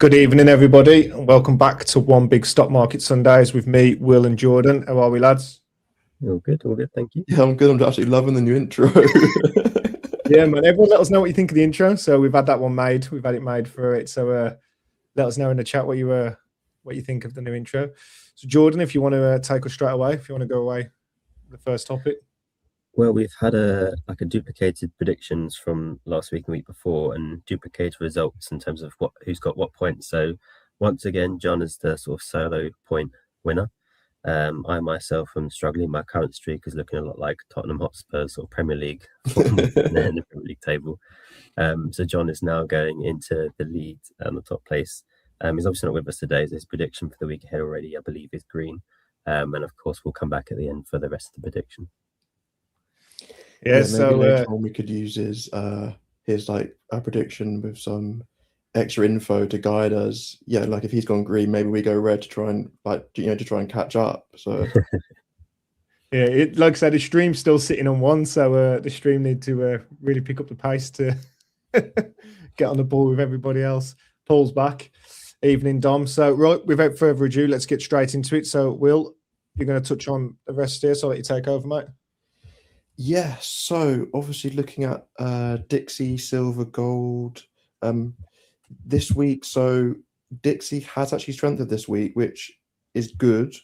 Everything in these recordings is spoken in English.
Good evening, everybody, and welcome back to One Big Stock Market Sundays with me, Will and Jordan. How are we, lads? All good, thank you. Yeah, I'm good. I'm absolutely loving the new intro. Yeah, man. Everyone let us know what you think of the intro. So we've had that one made. We've had it made for it. So let us know in the chat what you think of the new intro. So Jordan, if you want to take us straight away, if you want to go away, the first topic. Well, we've had a duplicated predictions from last week and the week before, and duplicated results in terms of who's got what points. So once again, John is the sort of solo point winner. I myself am struggling. My current streak is looking a lot like Tottenham Hotspur's or Premier League in the Premier League table. So John is now going into the lead and the top place. He's obviously not with us today. So his prediction for the week ahead already, I believe, is green. And of course, we'll come back at the end for the rest of the prediction. Yeah, maybe so later on we could use his like a prediction with some extra info to guide us. Yeah, like if he's gone green, maybe we go red to try and catch up. So yeah, like I said, the stream's still sitting on one, so the stream need to really pick up the pace to get on the ball with everybody else. Paul's back. Evening, Dom. So right, without further ado, let's get straight into it. So Will, you're going to touch on the rest here, so I'll let you take over, mate. yeah, so obviously looking at DXY, silver, gold this week. So DXY has actually strengthened this week, which is good.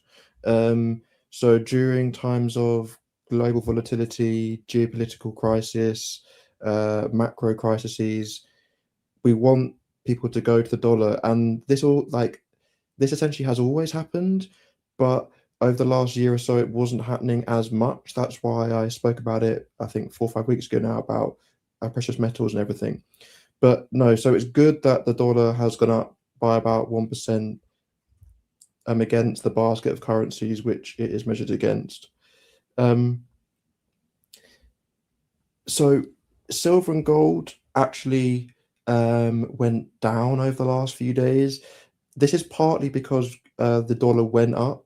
So during times of global volatility, geopolitical crisis, macro crises, we want people to go to the dollar, and this essentially has always happened, but over the last year or so, it wasn't happening as much. That's why I spoke about it, I think 4 or 5 weeks ago now, about precious metals and everything. But no, so it's good that the dollar has gone up by about 1% against the basket of currencies which it is measured against. So silver and gold actually went down over the last few days. This is partly because the dollar went up.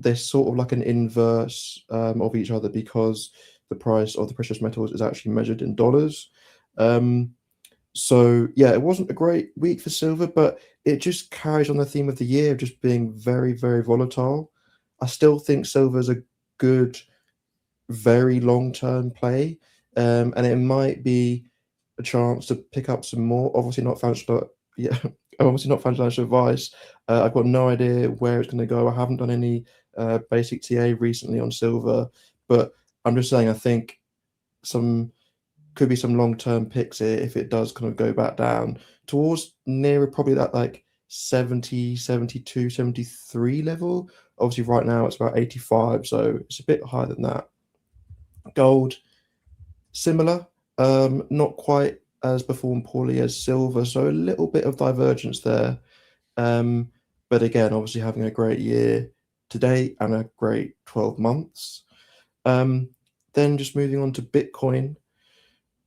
They're sort of like an inverse of each other because the price of the precious metals is actually measured in dollars. So yeah, it wasn't a great week for silver, but it just carries on the theme of the year of just being very, very volatile. I still think silver is a good, very long-term play, and it might be a chance to pick up some more. Obviously not financial advice. I've got no idea where it's going to go. I haven't done any basic TA recently on silver, but I'm just saying I think could be some long-term picks here if it does kind of go back down towards nearer probably that like 70, 72, 73 level. Obviously right now it's about 85, so it's a bit higher than that. Gold, similar, not quite as performed poorly as silver, so a little bit of divergence there. But again, obviously having a great year to date and a great 12 months. Then just moving on to Bitcoin.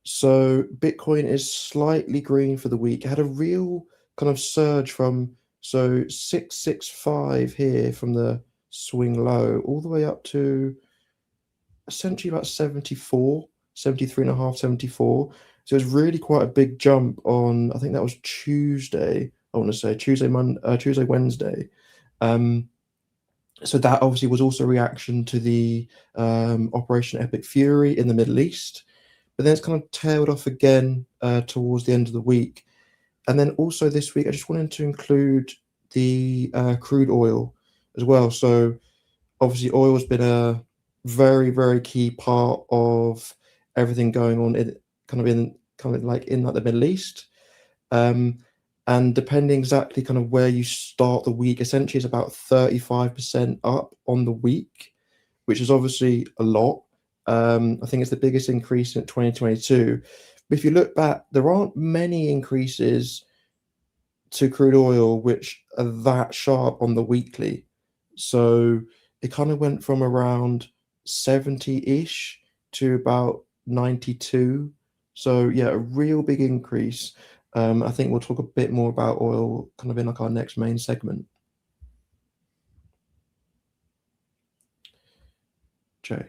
So Bitcoin is slightly green for the week. It had a real kind of surge from 665 here from the swing low all the way up to essentially about 74, 73.5, 74. So it was really quite a big jump on, I think that was Tuesday, I want to say Tuesday, Wednesday. So that obviously was also a reaction to the Operation Epic Fury in the Middle East. But then it's kind of tailed off again towards the end of the week. And then also this week, I just wanted to include the crude oil as well. So obviously oil has been a very, very key part of everything going on in the Middle East. And depending exactly kind of where you start the week, essentially it's about 35% up on the week, which is obviously a lot. I think it's the biggest increase in 2022. But if you look back, there aren't many increases to crude oil which are that sharp on the weekly. So it kind of went from around 70-ish to about 92. So yeah, a real big increase. I think we'll talk a bit more about oil kind of in like our next main segment. Jay.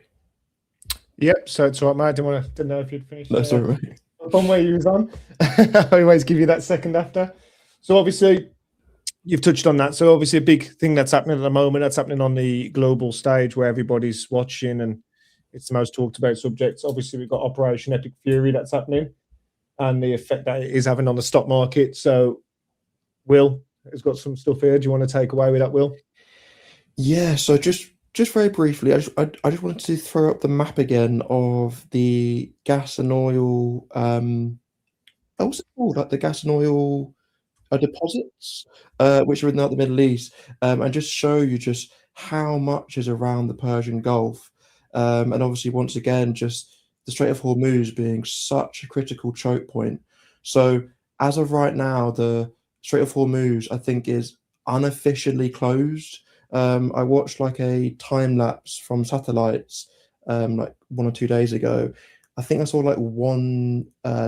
Yep, so it's all right, mate. Didn't know if you'd finished. No, sorry. On where you was on. I always give you that second after. So obviously you've touched on that. So obviously a big thing that's happening at the moment, that's happening on the global stage where everybody's watching, and it's the most talked about subject. Obviously, we've got Operation Epic Fury that's happening and the effect that it is having on the stock market. So Will has got some stuff here. Do you want to take away with that, Will? Yeah, so just very briefly, I just wanted to throw up the map again of the gas and oil, what's it called? Like the gas and oil deposits, which are in the Middle East, and just show you just how much is around the Persian Gulf. And obviously, once again, just the Strait of Hormuz being such a critical choke point. So as of right now, the Strait of Hormuz, I think, is unofficially closed. I watched like a time lapse from satellites like 1 or 2 days ago. I think I saw like one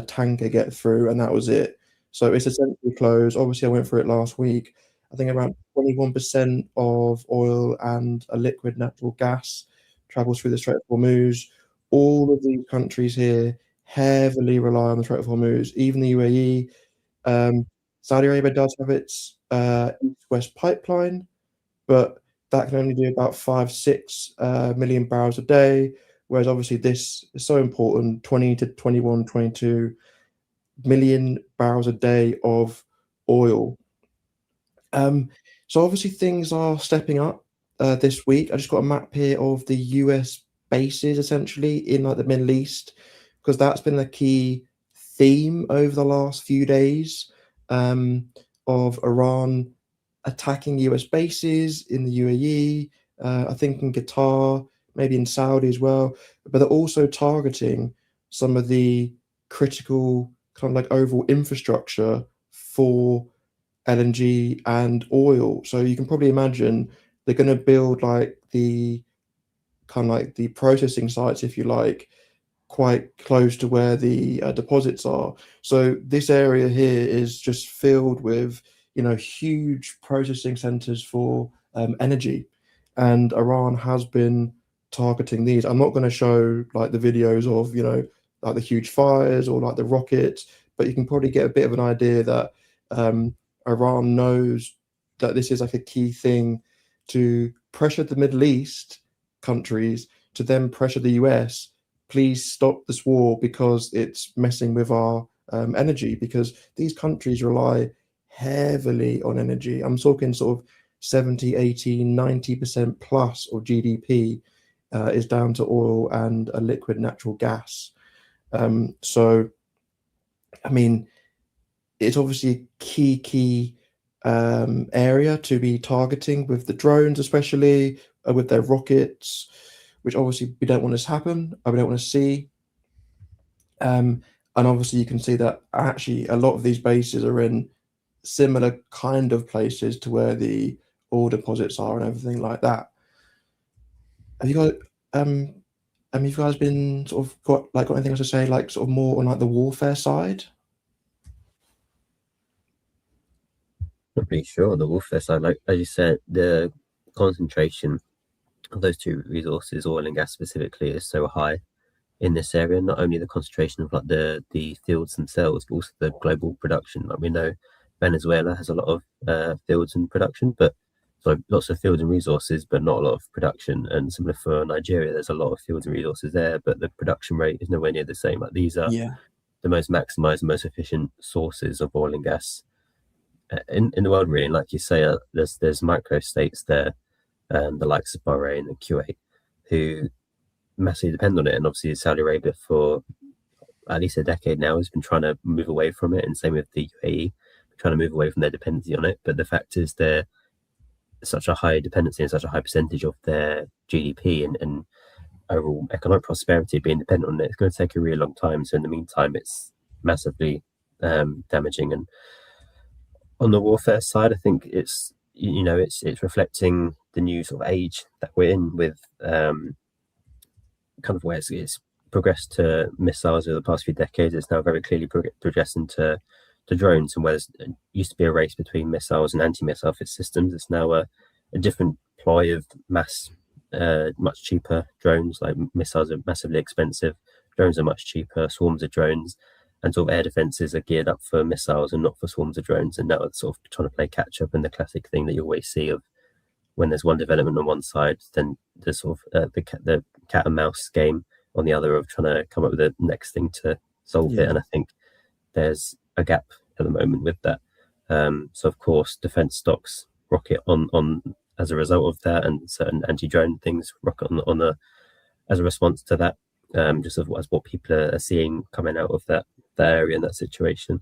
tanker get through, and that was it. So it's essentially closed. Obviously, I went through it last week. I think around 21% of oil and a liquid natural gas travels through the Strait of Hormuz. All of these countries here heavily rely on the Strait of Hormuz, even the UAE. Saudi Arabia does have its east-west pipeline, but that can only do about 5-6 million barrels a day, whereas obviously this is so important, 20 to 21, 22 million barrels a day of oil. So obviously things are stepping up this week. I just got a map here of the US bases essentially in like the Middle East, because that's been a key theme over the last few days, of Iran attacking US bases in the UAE, I think in Qatar, maybe in Saudi as well, but they're also targeting some of the critical kind of like overall infrastructure for LNG and oil. So you can probably imagine they're going to build like the kind of like the processing sites, if you like, quite close to where the deposits are. So this area here is just filled with, you know, huge processing centers for energy, and Iran has been targeting these. I'm not going to show like the videos of, you know, like the huge fires or like the rockets, but you can probably get a bit of an idea that Iran knows that this is like a key thing to pressure the Middle East countries to then pressure the US. Please stop this war because it's messing with our energy, because these countries rely heavily on energy. I'm talking sort of 70, 80, 90% plus of GDP is down to oil and a liquid natural gas. So, I mean, it's obviously a key area to be targeting with the drones, especially with their rockets, which obviously we don't want this to happen. We don't want to see. And obviously you can see that actually a lot of these bases are in similar kind of places to where the oil deposits are and everything like that. Have you guys been sort of got anything else to say, like sort of more on like the warfare side? Not really sure. The warfare side, like as you said, the concentration of those two resources, oil and gas specifically, is so high in this area. Not only the concentration of like the fields themselves, but also the global production. Like we know Venezuela has a lot of fields and production, but so lots of fields and resources, but not a lot of production. And similar for Nigeria, there's a lot of fields and resources there, but the production rate is nowhere near the same. Like these are the most maximized, most efficient sources of oil and gas in the world, really. And like you say, there's micro states there, the likes of Bahrain and Kuwait, who massively depend on it. And obviously Saudi Arabia for at least a decade now has been trying to move away from it, and same with the UAE, trying to move away from their dependency on it. But the fact is they're such a high dependency and such a high percentage of their GDP and overall economic prosperity being dependent on it, it's going to take a really long time. So in the meantime, it's massively damaging. And on the warfare side, I think it's reflecting the new sort of age that we're in, with kind of where it's progressed to missiles over the past few decades. It's now very clearly progressing to drones, and where there used to be a race between missiles and anti-missile systems, it's now a different ploy of mass, much cheaper drones. Like missiles are massively expensive, drones are much cheaper, swarms of drones, and sort of air defenses are geared up for missiles and not for swarms of drones, and now it's sort of trying to play catch up. And the classic thing that you always see of when there's one development on one side, then there's sort of the cat and mouse game on the other of trying to come up with the next thing to solve it. And I think there's a gap at the moment with that. So of course, defense stocks rocket on as a result of that, and certain anti-drone things rocket on as a response to that. Just as what people are seeing coming out of that area and that situation.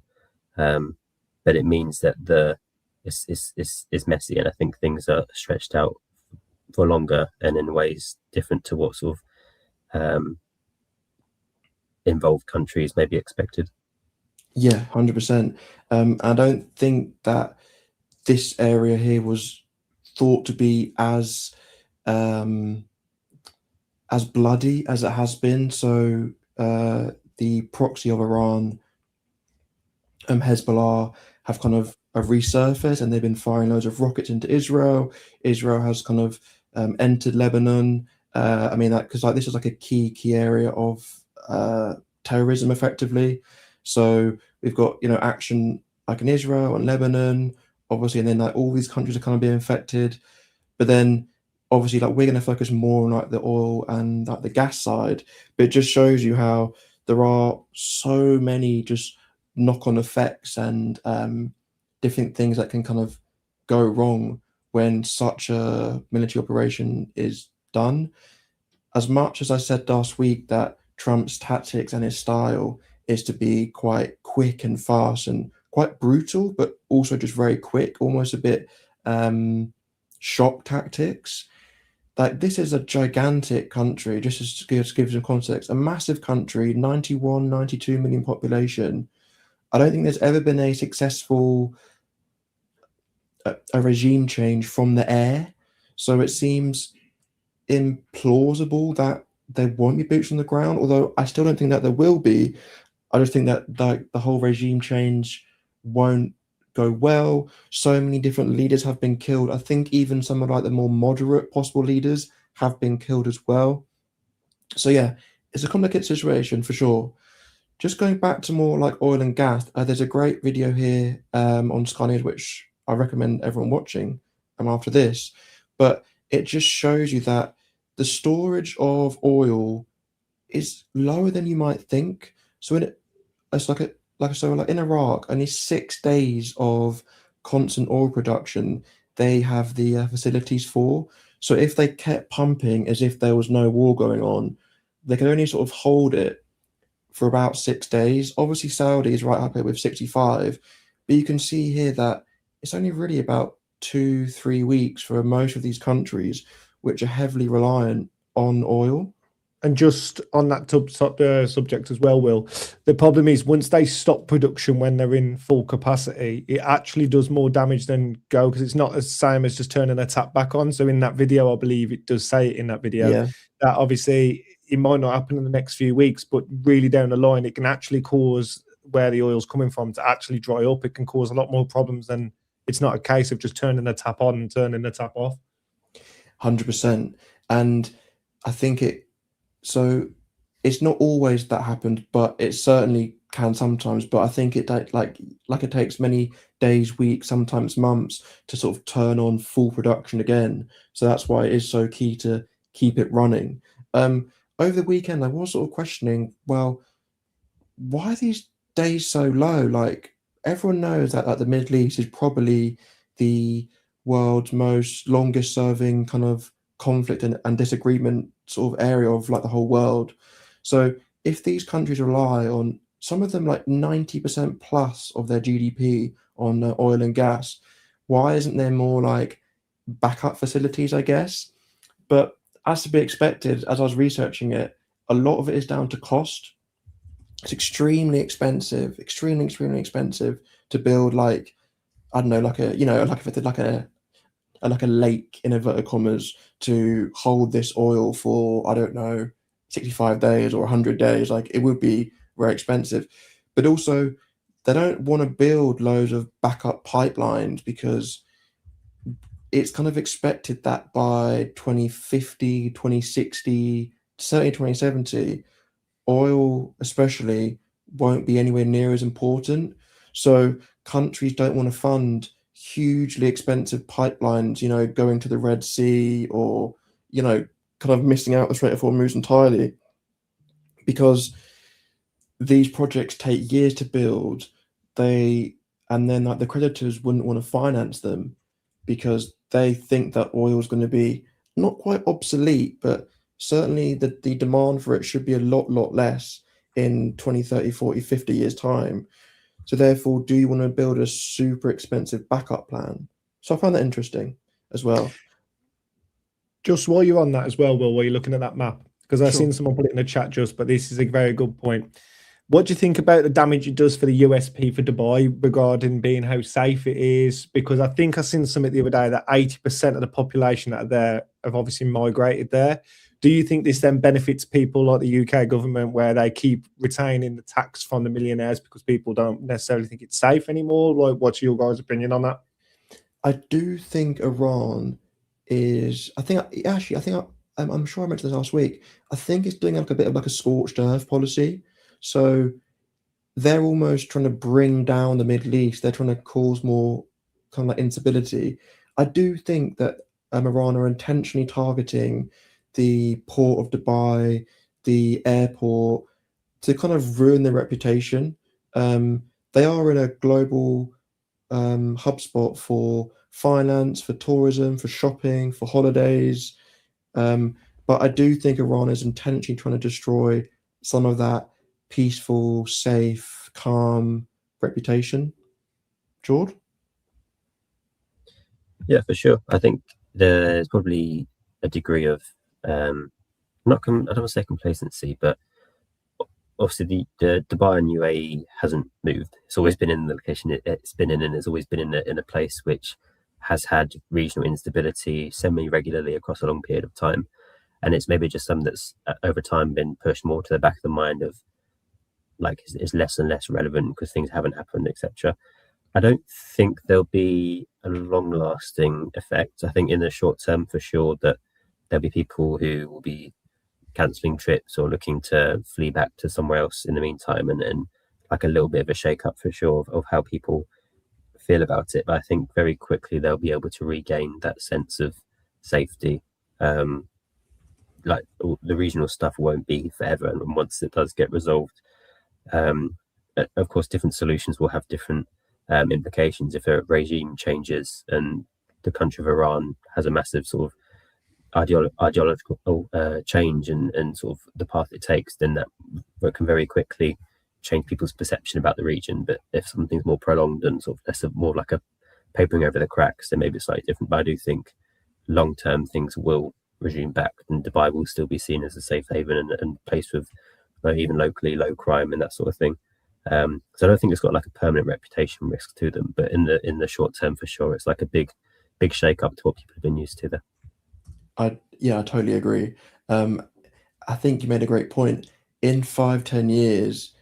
But it means that it's messy, and I think things are stretched out for longer and in ways different to what sort of involved countries may be expected. Yeah, 100%. I don't think that this area here was thought to be as bloody as it has been. So the proxy of Iran, Hezbollah, have kind of resurfaced, and they've been firing loads of rockets into Israel. Israel has kind of entered Lebanon. I mean, that because like this is like a key area of terrorism, effectively. So we've got action like in Israel and Lebanon, obviously, and then like all these countries are kind of being affected. But then obviously, like we're going to focus more on like the oil and like the gas side. But it just shows you how there are so many just knock-on effects and different things that can kind of go wrong when such a military operation is done. As much as I said last week that Trump's tactics and his style is to be quite quick and fast and quite brutal, but also just very quick, almost a bit shock tactics. Like this is a gigantic country, just to give some context, a massive country, 91, 92 million population. I don't think there's ever been a successful a regime change from the air. So it seems implausible that there won't be boots on the ground, although I still don't think that there will be. I just think that the whole regime change won't go well. So many different leaders have been killed. I think even some of like the more moderate possible leaders have been killed as well. So yeah, it's a complicated situation for sure. Just going back to more like oil and gas, there's a great video here on Sky News, which I recommend everyone watching after this. But it just shows you that the storage of oil is lower than you might think. So it's like in Iraq, only 6 days of constant oil production they have the facilities for. So if they kept pumping as if there was no war going on, they could only sort of hold it for about 6 days. Obviously, Saudi is right up here with 65, but you can see here that it's only really about 2-3 weeks for most of these countries, which are heavily reliant on oil. And just on that subject as well, Will, the problem is once they stop production when they're in full capacity, it actually does more damage than go, because it's not the same as just turning a tap back on. So in that video, I believe it does say it in that video that obviously it might not happen in the next few weeks, but really down the line, it can actually cause where the oil's coming from to actually dry up. It can cause a lot more problems than it's not a case of just turning the tap on and turning the tap off. 100%. And I think so it's not always that happened, but it certainly can sometimes. But I think it it takes many days, weeks, sometimes months to sort of turn on full production again. So that's why it is so key to keep it running. Over the weekend, I was sort of questioning, well, why are these days so low? Like everyone knows that like the Middle East is probably the world's most longest serving kind of conflict and disagreement sort of area of like the whole world. So if these countries rely on, some of them like 90% plus of their GDP on oil and gas, why isn't there more like backup facilities, I guess? But as to be expected, as I was researching it, a lot of it is down to cost. It's extremely expensive to build like, I don't know, like a, like if it's like a lake in inverted commas to hold this oil for, I don't know, 65 days or 100 days. Like it would be very expensive. But also they don't want to build loads of backup pipelines because it's kind of expected that by 2050, 2060, certainly 2070, oil especially won't be anywhere near as important. So countries don't want to fund hugely expensive pipelines, you know, going to the Red Sea, or, you know, kind of missing out the Strait of Hormuz entirely, because these projects take years to build. And then like the creditors wouldn't want to finance them because they think that oil is going to be not quite obsolete, but certainly the demand for it should be a lot less in 20, 30, 40, 50 years time. So therefore, do you want to build a super expensive backup plan? So I find that interesting as well. Just while you're on that as well, Will, while you're looking at that map, because I've Sure. seen someone put it in the chat just, but this is a very good point. What do you think about the damage it does for the USP for Dubai regarding being how safe it is? Because I think I seen something the other day that 80% of the population that are there have obviously migrated there. Do you think this then benefits people like the UK government, where they keep retaining the tax from the millionaires because people don't necessarily think it's safe anymore? Like, what's your guys' opinion on that? I do think Iran is. I'm sure I mentioned this last week. I think it's doing like a bit of like a scorched earth policy. So they're almost trying to bring down the Middle East. They're trying to cause more kind of like instability. I do think that Iran are intentionally targeting the port of Dubai, the airport, to kind of ruin their reputation. They are in a global HubSpot for finance, for tourism, for shopping, for holidays. But I do think Iran is intentionally trying to destroy some of that peaceful, safe, calm reputation. George? Yeah, for sure. I think there's probably a degree of I don't want to say complacency, but obviously the Dubai and UAE hasn't moved. It's always been in the location it's been in, and it's always been in a place which has had regional instability semi-regularly across a long period of time. And it's maybe just something that's over time been pushed more to the back of the mind of, like, is less and less relevant because things haven't happened, etc. I don't think there'll be a long-lasting effect. I think in the short term, for sure, that there'll be people who will be cancelling trips or looking to flee back to somewhere else in the meantime, and like a little bit of a shake-up for sure of how people feel about it. But I think very quickly they'll be able to regain that sense of safety. Like, the regional stuff won't be forever, and once it does get resolved, of course, different solutions will have different implications. If a regime changes and the country of Iran has a massive sort of ideological change and sort of the path it takes, then that can very quickly change people's perception about the region. But if something's more prolonged and sort of less of more like a papering over the cracks, then maybe it's slightly different. But I do think long-term things will resume back, and Dubai will still be seen as a safe haven and place with even locally low crime and that sort of thing. So I don't think it's got like a permanent reputation risk to them, but in the short term, for sure, it's like a big shake up to what people have been used to there. I totally agree. I think you made a great point. In 5-10 years,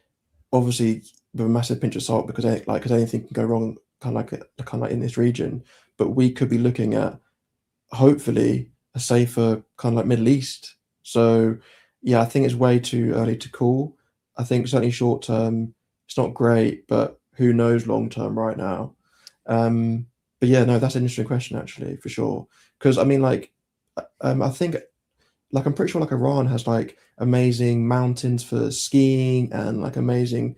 obviously with a massive pinch of salt, because anything can go wrong, kind of like in this region. But we could be looking at, hopefully, a safer kind of like Middle East. So yeah, I think it's way too early to call. I think certainly short term, it's not great, but who knows long term right now. But yeah, no, that's an interesting question actually, for sure. Because I mean, like, I think, like, I'm pretty sure like Iran has like amazing mountains for skiing and like amazing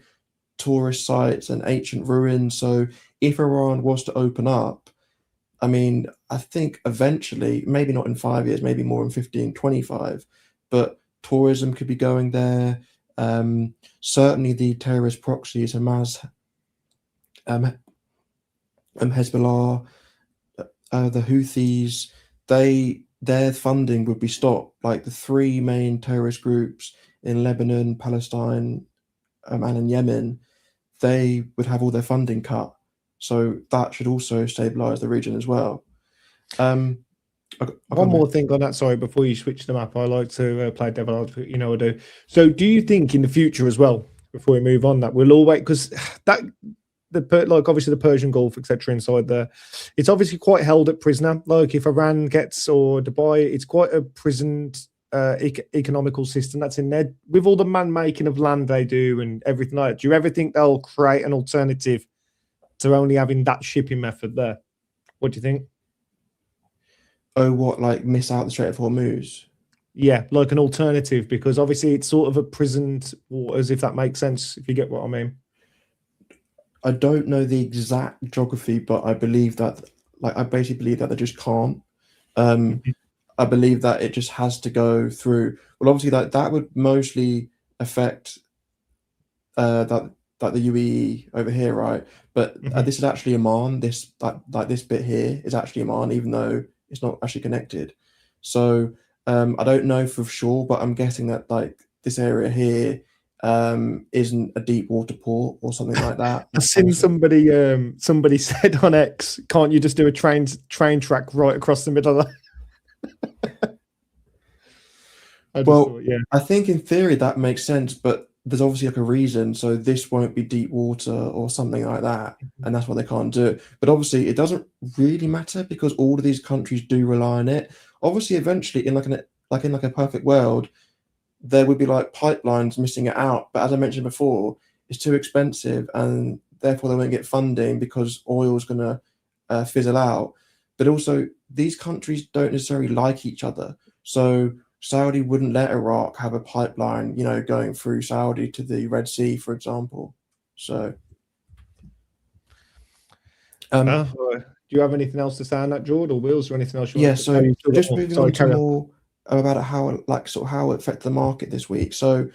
tourist sites and ancient ruins. So if Iran was to open up, I mean, I think eventually, maybe not in 5 years, maybe more in 15, 25, but tourism could be going there. Certainly the terrorist proxies, Hamas, Hezbollah, the Houthis, their funding would be stopped. Like the three main terrorist groups in Lebanon, Palestine, and in Yemen, they would have all their funding cut. So that should also stabilize the region as well. One more thing on that, sorry, before you switch the map, I like to play devil advocate, you know I do. So do you think in the future as well, before we move on, that we'll always, because that, like obviously the Persian Gulf, etc., inside there, it's obviously quite held at prisoner. Like if Iran gets, or Dubai, it's quite a prisoned economical system that's in there, with all the man making of land they do and everything like that, do you ever think they'll create an alternative to only having that shipping method there? What do you think? Oh, what, like miss out the Strait of Hormuz? Yeah, like an alternative, because obviously it's sort of a prisoned waters, if that makes sense, if you get what I mean. I don't know the exact geography, but I believe that, like, I basically believe that they just can't. I believe that it just has to go through. Well, obviously that would mostly affect that the UAE over here, right? But this is actually Oman. This like this bit here is actually Oman, even though it's not actually connected. So I don't know for sure, but I'm guessing that like this area here isn't a deep water port or something like that. I've seen somebody said on X, can't you just do a train track right across the middle of that? I think in theory that makes sense, but there's obviously like a reason. So this won't be deep water or something like that, and that's why they can't do it. But obviously it doesn't really matter because all of these countries do rely on it. Obviously, eventually, in a perfect world, there would be like pipelines missing it out. But as I mentioned before, it's too expensive, and therefore they won't get funding because oil is going to fizzle out. But also, these countries don't necessarily like each other, so Saudi wouldn't let Iraq have a pipeline, going through Saudi to the Red Sea, for example. So, do you have anything else to say on that, George, or Wills, or anything else you want to say? So just moving on to on. more about how it affected the market this week. So,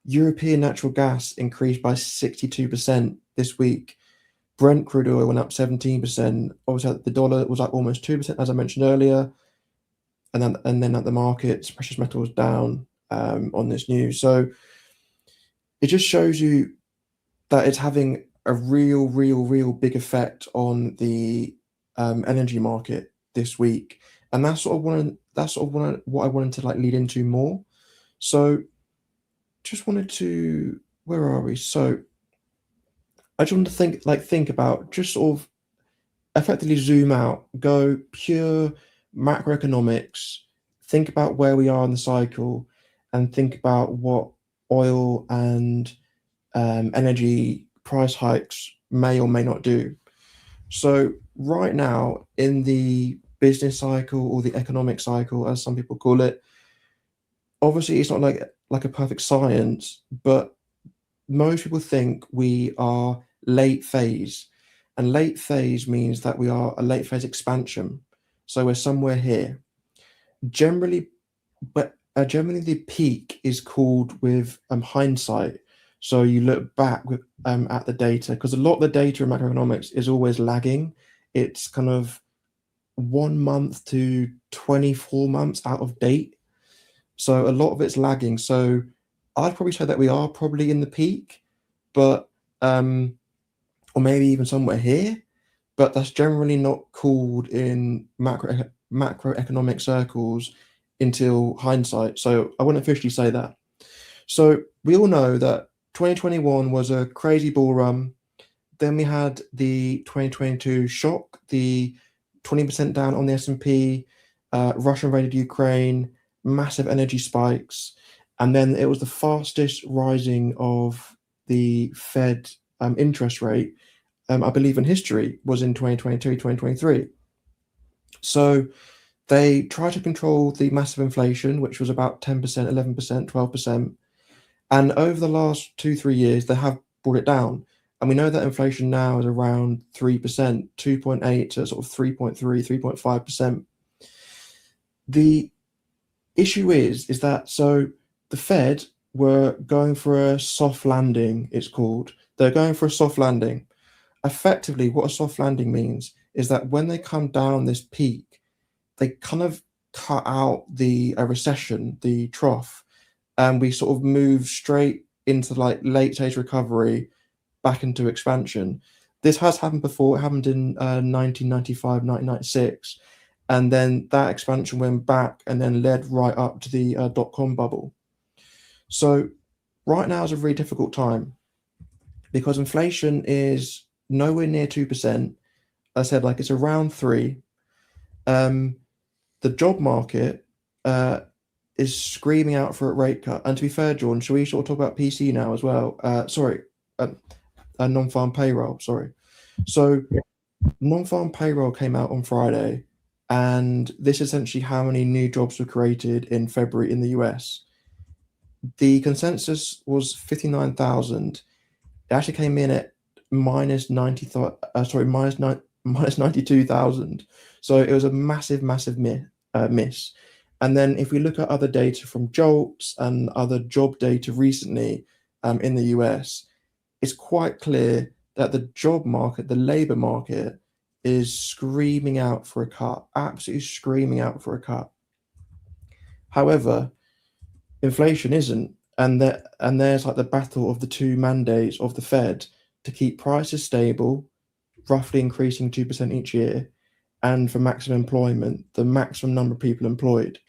European natural gas increased by 62% this week. Brent crude oil went up 17%. Obviously, the dollar was up almost 2%, as I mentioned earlier. And then at the markets, precious metals down on this news. So it just shows you that it's having a real big effect on the energy market this week, and that's sort of what I wanted to like lead into more. So just wanted to, where are we? So I just wanted to think about, just sort of effectively zoom out, go pure macroeconomics, think about where we are in the cycle, and think about what oil and energy price hikes may or may not do. So right now in the business cycle, or the economic cycle, as some people call it, obviously it's not like a perfect science, but most people think we are late phase. And late phase means that we are a late phase expansion. So we're somewhere here. Generally, the peak is called with hindsight. So you look back at the data, because a lot of the data in macroeconomics is always lagging. It's kind of 1 month to 24 months out of date. So a lot of it's lagging. So I'd probably say that we are probably in the peak, but or maybe even somewhere here, but that's generally not called in macroeconomic circles until hindsight. So I wouldn't officially say that. So we all know that 2021 was a crazy bull run. Then we had the 2022 shock, the 20% down on the S&P, Russia invaded Ukraine, massive energy spikes, and then it was the fastest rising of the Fed interest rate, I believe, in history, was in 2022, 2023. So they tried to control the massive inflation, which was about 10%, 11%, 12%. And over the last 2-3 years, they have brought it down. And we know that inflation now is around 3%, 2.8 to sort of 3.3, 3.5%. The issue is that, so the Fed were going for a soft landing, it's called. They're going for a soft landing. Effectively, what a soft landing means is that when they come down this peak, they kind of cut out the recession, the trough, and we sort of move straight into like late stage recovery, back into expansion. This has happened before. It happened in 1995, 1996, and then that expansion went back and then led right up to the dot-com bubble. So right now is a very difficult time because inflation is nowhere near 2%. I said, like, it's around 3%. The job market is screaming out for a rate cut. And to be fair, Jordan, shall we sort of talk about PC now as well? Non-farm payroll. Sorry. So non-farm payroll came out on Friday, and this is essentially how many new jobs were created in February in the US. The consensus was 59,000. It actually came in at minus 92,000. So it was a massive miss. And then if we look at other data from JOLTS and other job data recently in the US, it's quite clear that the job market, the labor market, is screaming out for a cut, absolutely screaming out for a cut. However, inflation isn't, and there's like the battle of the two mandates of the Fed to keep prices stable, roughly increasing 2% each year, and for maximum employment, the maximum number of people employed.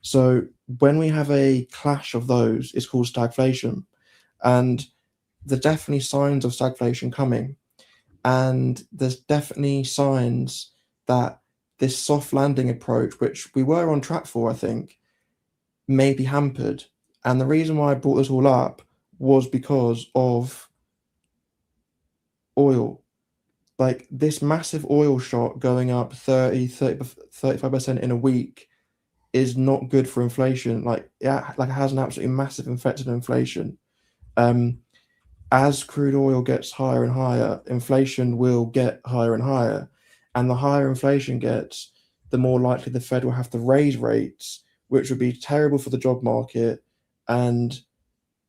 So when we have a clash of those, it's called stagflation, and there's definitely signs of stagflation coming, and there's definitely signs that this soft landing approach, which we were on track for, I think, may be hampered. And the reason why I brought this all up was because of oil. Like this massive oil shot going up 35% in a week is not good for inflation. It has an absolutely massive effect on inflation. As crude oil gets higher and higher, inflation will get higher and higher. And the higher inflation gets, the more likely the Fed will have to raise rates, which would be terrible for the job market and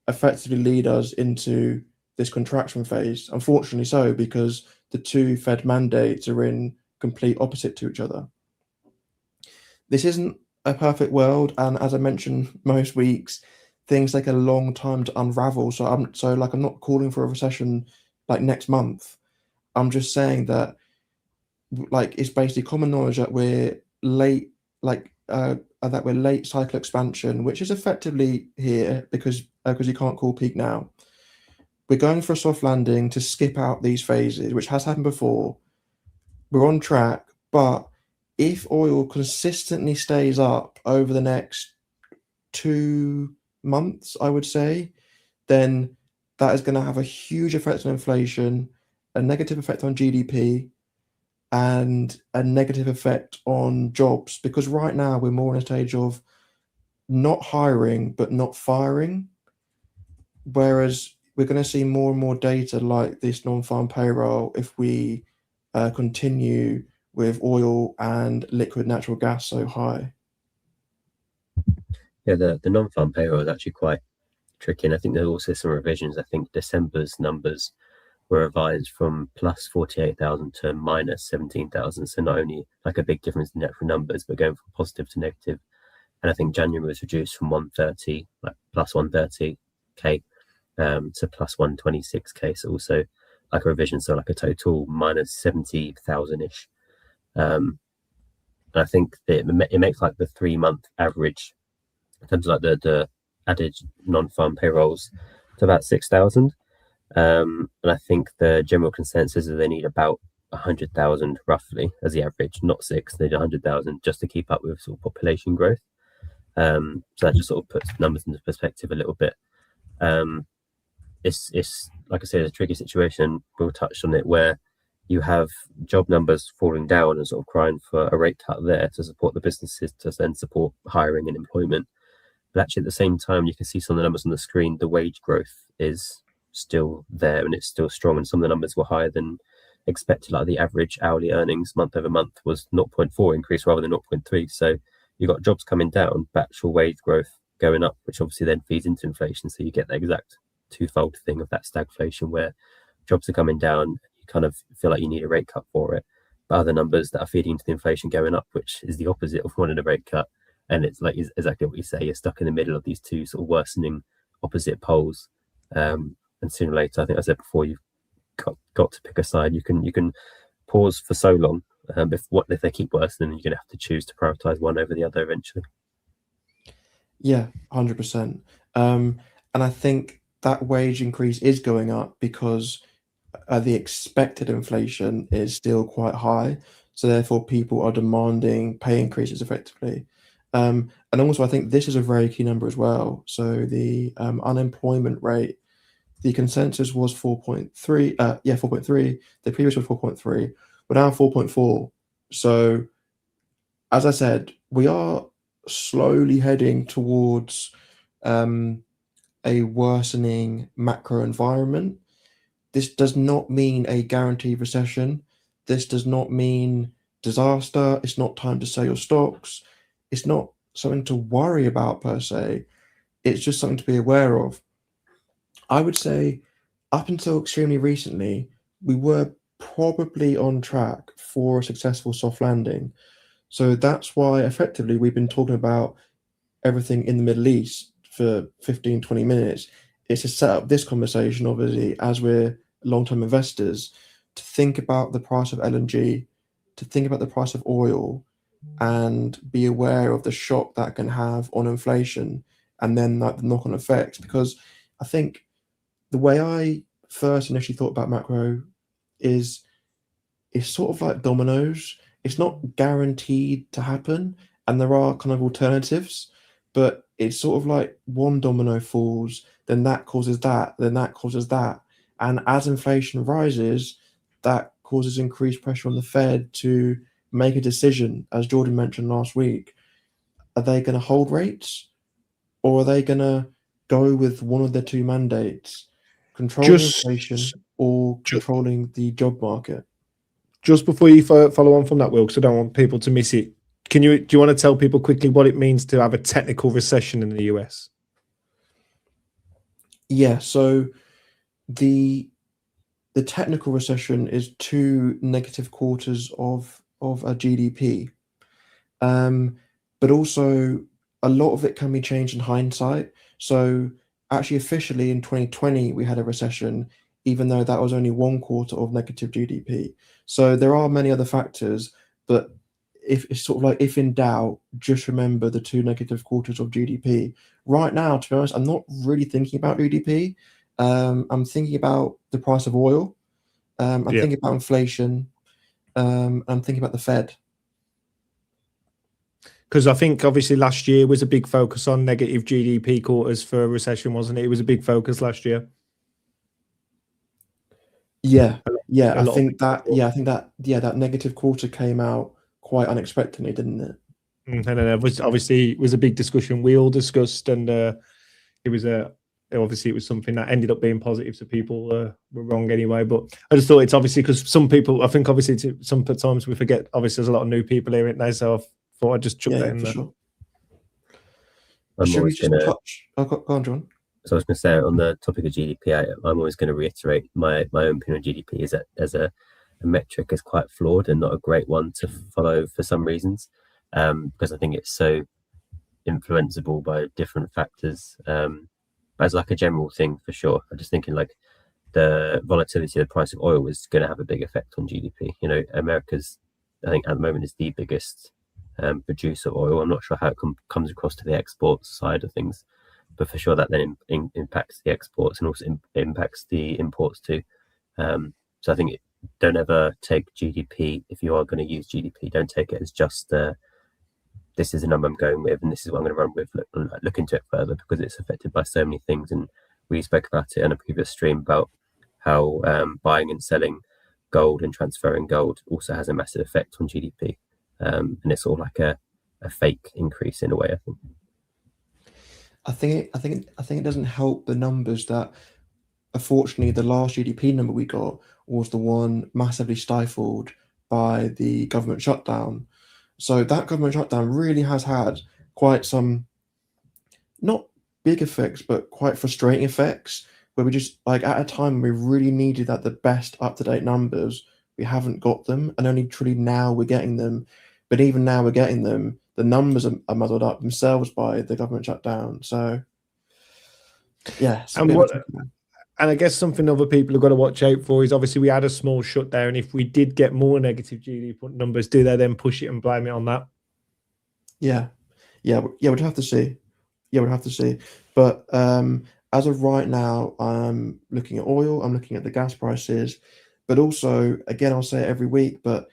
effectively lead us into this contraction phase. Unfortunately so, because the two Fed mandates are in complete opposite to each other. This isn't a perfect world, and as I mentioned most weeks, things take a long time to unravel. So I'm not calling for a recession like next month. I'm just saying that it's basically common knowledge that we're late cycle expansion, which is effectively here because you can't call peak now. We're going for a soft landing to skip out these phases, which has happened before. We're on track, but if oil consistently stays up over the next 2 months, I would say, then that is going to have a huge effect on inflation, a negative effect on GDP, and a negative effect on jobs, because right now we're more in a stage of not hiring but not firing, whereas we're going to see more and more data like this non-farm payroll if we continue with oil and liquid natural gas so high. Yeah, the non-farm payroll is actually quite tricky, and I think there's also some revisions. I think December's numbers were revised from plus 48,000 to minus 17,000. So not only like a big difference in the actual numbers, but going from positive to negative. And I think January was reduced from 130, like plus 130k to plus 126k. So also like a revision, so like a total minus 70,000-ish. And I think that it makes like the 3-month average in terms of like the added non-farm payrolls to about 6,000. And I think the general consensus is they need about 100,000 roughly as the average, not 6. They need 100,000 just to keep up with sort of population growth. So that just sort of puts numbers into perspective a little bit. It's like I said, a tricky situation. We'll touch on it where you have job numbers falling down and sort of crying for a rate cut there to support the businesses to then support hiring and employment. But actually at the same time, you can see some of the numbers on the screen, the wage growth is still there and it's still strong, and some of the numbers were higher than expected. Like the average hourly earnings month over month was 0.4 increase rather than 0.3. So you got jobs coming down, but actual wage growth going up, which obviously then feeds into inflation. So you get the exact twofold thing of that stagflation where jobs are coming down, you kind of feel like you need a rate cut for it, but other numbers that are feeding into the inflation going up, which is the opposite of wanting a rate cut. And it's like exactly what you say, you're stuck in the middle of these two sort of worsening opposite poles. And sooner or later, I think I said before, you've got to pick a side. You can pause for so long. If they keep worsening, you're going to have to choose to prioritize one over the other eventually. Yeah, 100%. And I think that wage increase is going up because the expected inflation is still quite high. So therefore, people are demanding pay increases effectively. And also, I think this is a very key number as well. So the unemployment rate, the consensus was 4.3. 4.3. The previous was 4.3. We're now 4.4. So, as I said, we are slowly heading towards a worsening macro environment. This does not mean a guaranteed recession. This does not mean disaster. It's not time to sell your stocks. It's not something to worry about per se. It's just something to be aware of. I would say up until extremely recently, we were probably on track for a successful soft landing. So that's why effectively we've been talking about everything in the Middle East for 15, 20 minutes. It's to set up this conversation, obviously, as we're long-term investors, to think about the price of LNG, to think about the price of oil, and be aware of the shock that can have on inflation and then like the knock-on effects. Because I think the way I first initially thought about macro is it's sort of like dominoes. It's not guaranteed to happen, and there are kind of alternatives, but it's sort of like one domino falls, then that causes that, then that causes that. And as inflation rises, that causes increased pressure on the Fed to make a decision, as Jordan mentioned last week. Are they going to hold rates, or are they going to go with one of their two mandates, controlling inflation or controlling the job market? Just before you follow on from that, Will, because I don't want people to miss it, do you want to tell people quickly what it means to have a technical recession in the US? Yeah, so the technical recession is 2 negative quarters of a GDP, but also a lot of it can be changed in hindsight. So actually, officially in 2020, we had a recession, even though that was only 1 quarter of negative GDP. So there are many other factors, but if it's sort of like if in doubt, just remember the 2 negative quarters of GDP. Right now, to be honest, I'm not really thinking about GDP. I'm thinking about the price of oil. I'm thinking about inflation. I'm thinking about the Fed. Because I think obviously last year was a big focus on negative GDP quarters for a recession, wasn't it? It was a big focus last year. I think that negative quarter came out quite unexpectedly, didn't it? And it was obviously was a big discussion we all discussed, and it was obviously it was something that ended up being positive, so people were wrong anyway. But I just thought it's obviously because some people, I think obviously sometimes we forget. Obviously, there's a lot of new people here, now, so I thought I'd just chuck that in for there. Sure. Should we just touch? Go on, John. So I was going to say, on the topic of GDP, I'm always going to reiterate my own opinion on GDP is that as a metric is quite flawed and not a great one to follow for some reasons, because I think it's so influenceable by different factors. As like a general thing, for sure. I'm just thinking like the volatility of the price of oil is going to have a big effect on GDP. You know, America's, I think at the moment, is the biggest producer of oil. I'm not sure how it comes across to the export side of things, but for sure that then impacts the exports and also impacts the imports too. So I think don't ever take GDP, if you are going to use GDP, don't take it as just this is the number I'm going with and this is what I'm going to run with. Look into it further, because it's affected by so many things. And we spoke about it in a previous stream about how buying and selling gold and transferring gold also has a massive effect on GDP. And it's all like a fake increase in a way, I think. I think it doesn't help the numbers that, unfortunately, the last GDP number we got was the one massively stifled by the government shutdown. So that government shutdown really has had quite some, not big effects, but quite frustrating effects, where we just, like, at a time we really needed that the best up-to-date numbers, we haven't got them, and only truly now we're getting them. But even now we're getting them, the numbers are muddled up themselves by the government shutdown. So yeah. And I guess something other people have got to watch out for is obviously we had a small shutdown. If we did get more negative GDP numbers, do they then push it and blame it on that? We'd have to see. We'd have to see. But as of right now, I'm looking at oil, I'm looking at the gas prices, but also, again, I'll say it every week, but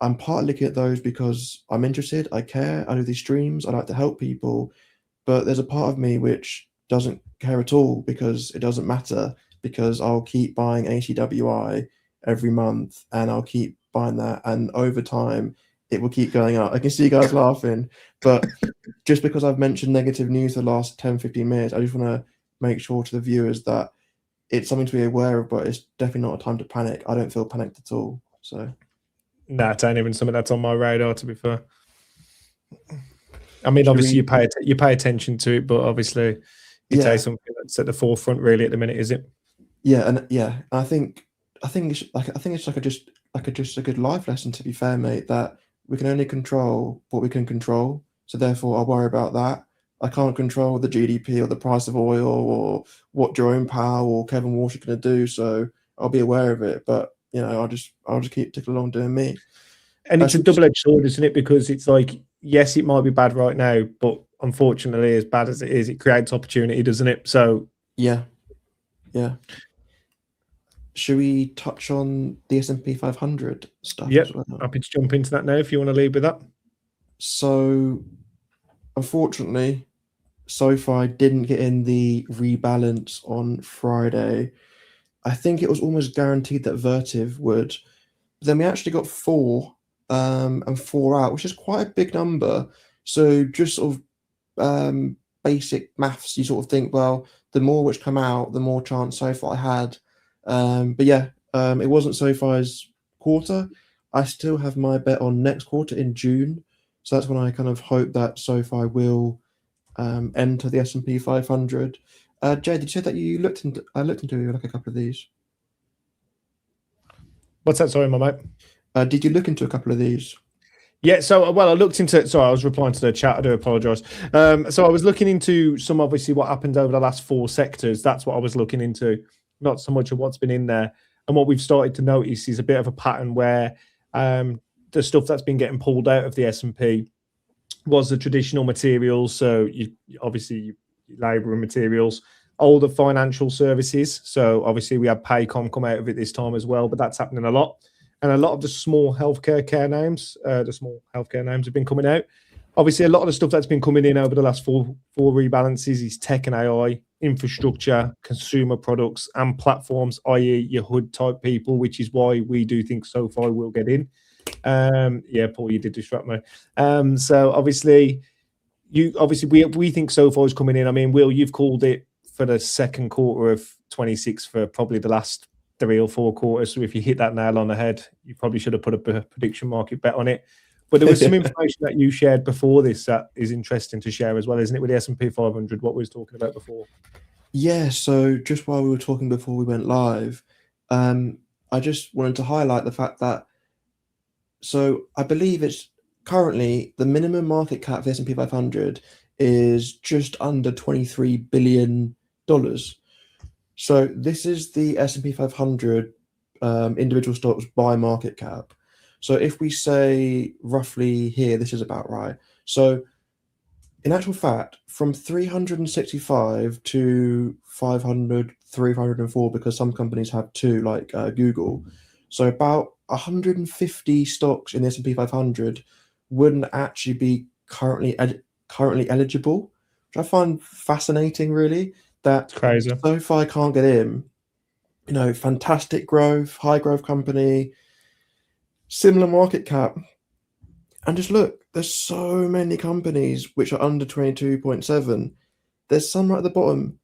I'm partly looking at those because I'm interested, I care, I do these streams, I like to help people, but there's a part of me which doesn't care at all because it doesn't matter, because I'll keep buying ACWI every month and I'll keep buying that, and over time it will keep going up. I can see you guys laughing, but just because I've mentioned negative news for the last 10-15 minutes, I just want to make sure to the viewers that it's something to be aware of, but it's definitely not a time to panic. I don't feel panicked at all. So nah, it ain't even something that's on my radar, to be fair. I mean, Should obviously we- you pay attention to it, but obviously it Yeah. is something that's at the forefront really at the minute, is it? Yeah, and I think it's just a good life lesson, to be fair, mate, that we can only control what we can control. So therefore I'll worry about that. I can't control the GDP or the price of oil or what Jerome Powell or Kevin Walsh are going to do. So I'll be aware of it, but I'll just keep ticking along doing me. And it's a double-edged sword, isn't it? Because it's like, yes, it might be bad right now, but unfortunately, as bad as it is, it creates opportunity, doesn't it? So yeah. Should we touch on the S&P 500 stuff Yep. as well? Happy to jump into that now if you want to lead with that. So, unfortunately, SoFi didn't get in the rebalance on Friday. I think it was almost guaranteed that Vertiv would. But then we actually got 4 and 4 out, which is quite a big number. So just sort of basic maths, you sort of think, well, the more which come out, the more chance SoFi had. But yeah, it wasn't SoFi's quarter. I still have my bet on next quarter in June. So that's when I kind of hope that SoFi will enter the S&P 500. Jay, did you say that you looked into like a couple of these? What's that? Sorry, my mate. Did you look into a couple of these? Yeah, so I looked into. Sorry, I was replying to the chat. I do apologise. So I was looking into some, obviously, what happened over the last 4 sectors. That's what I was looking into, not so much of what's been in there. And what we've started to notice is a bit of a pattern where the stuff that's been getting pulled out of the S&P was the traditional materials. So obviously labour and materials, older financial services. So obviously we had Paycom come out of it this time as well, but that's happening a lot. And a lot of the small healthcare names have been coming out. Obviously, a lot of the stuff that's been coming in over the last four rebalances is tech and AI, infrastructure, consumer products, and platforms, i.e., your hood type people, which is why we do think SoFi will get in. Yeah, Paul, you did disrupt me. So obviously, we think SoFi is coming in. I mean, Will, you've called it for the second quarter of 26 for probably the last 3 or 4 quarters. So if you hit that nail on the head, you probably should have put a prediction market bet on it. But there was some information that you shared before this that is interesting to share as well, isn't it, with the S&P 500, what we was talking about before? Yeah, so just while we were talking before we went live, I just wanted to highlight the fact that, so I believe it's currently the minimum market cap of the S&P 500 is just under $23 billion. So this is the S&P 500 individual stocks by market cap. So if we say roughly here, this is about right. So in actual fact, from 365 to 500, 304, because some companies have 2, like Google. So about 150 stocks in the S&P 500 wouldn't actually be currently eligible, which I find fascinating, really. That Crazy. SoFi can't get in. Fantastic growth, high growth company, similar market cap. And just look, there's so many companies which are under 22.7. There's some right at the bottom,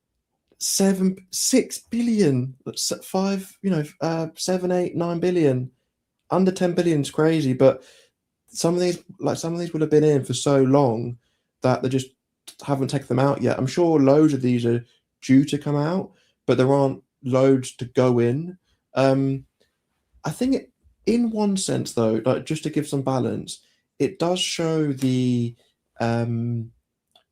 6 billion, 7, 8, 9 billion. Under 10 billion is crazy, but some of these would have been in for so long that they just haven't taken them out yet. I'm sure loads of these are due to come out, but there aren't loads to go in. I think in one sense, though, like just to give some balance, it does show the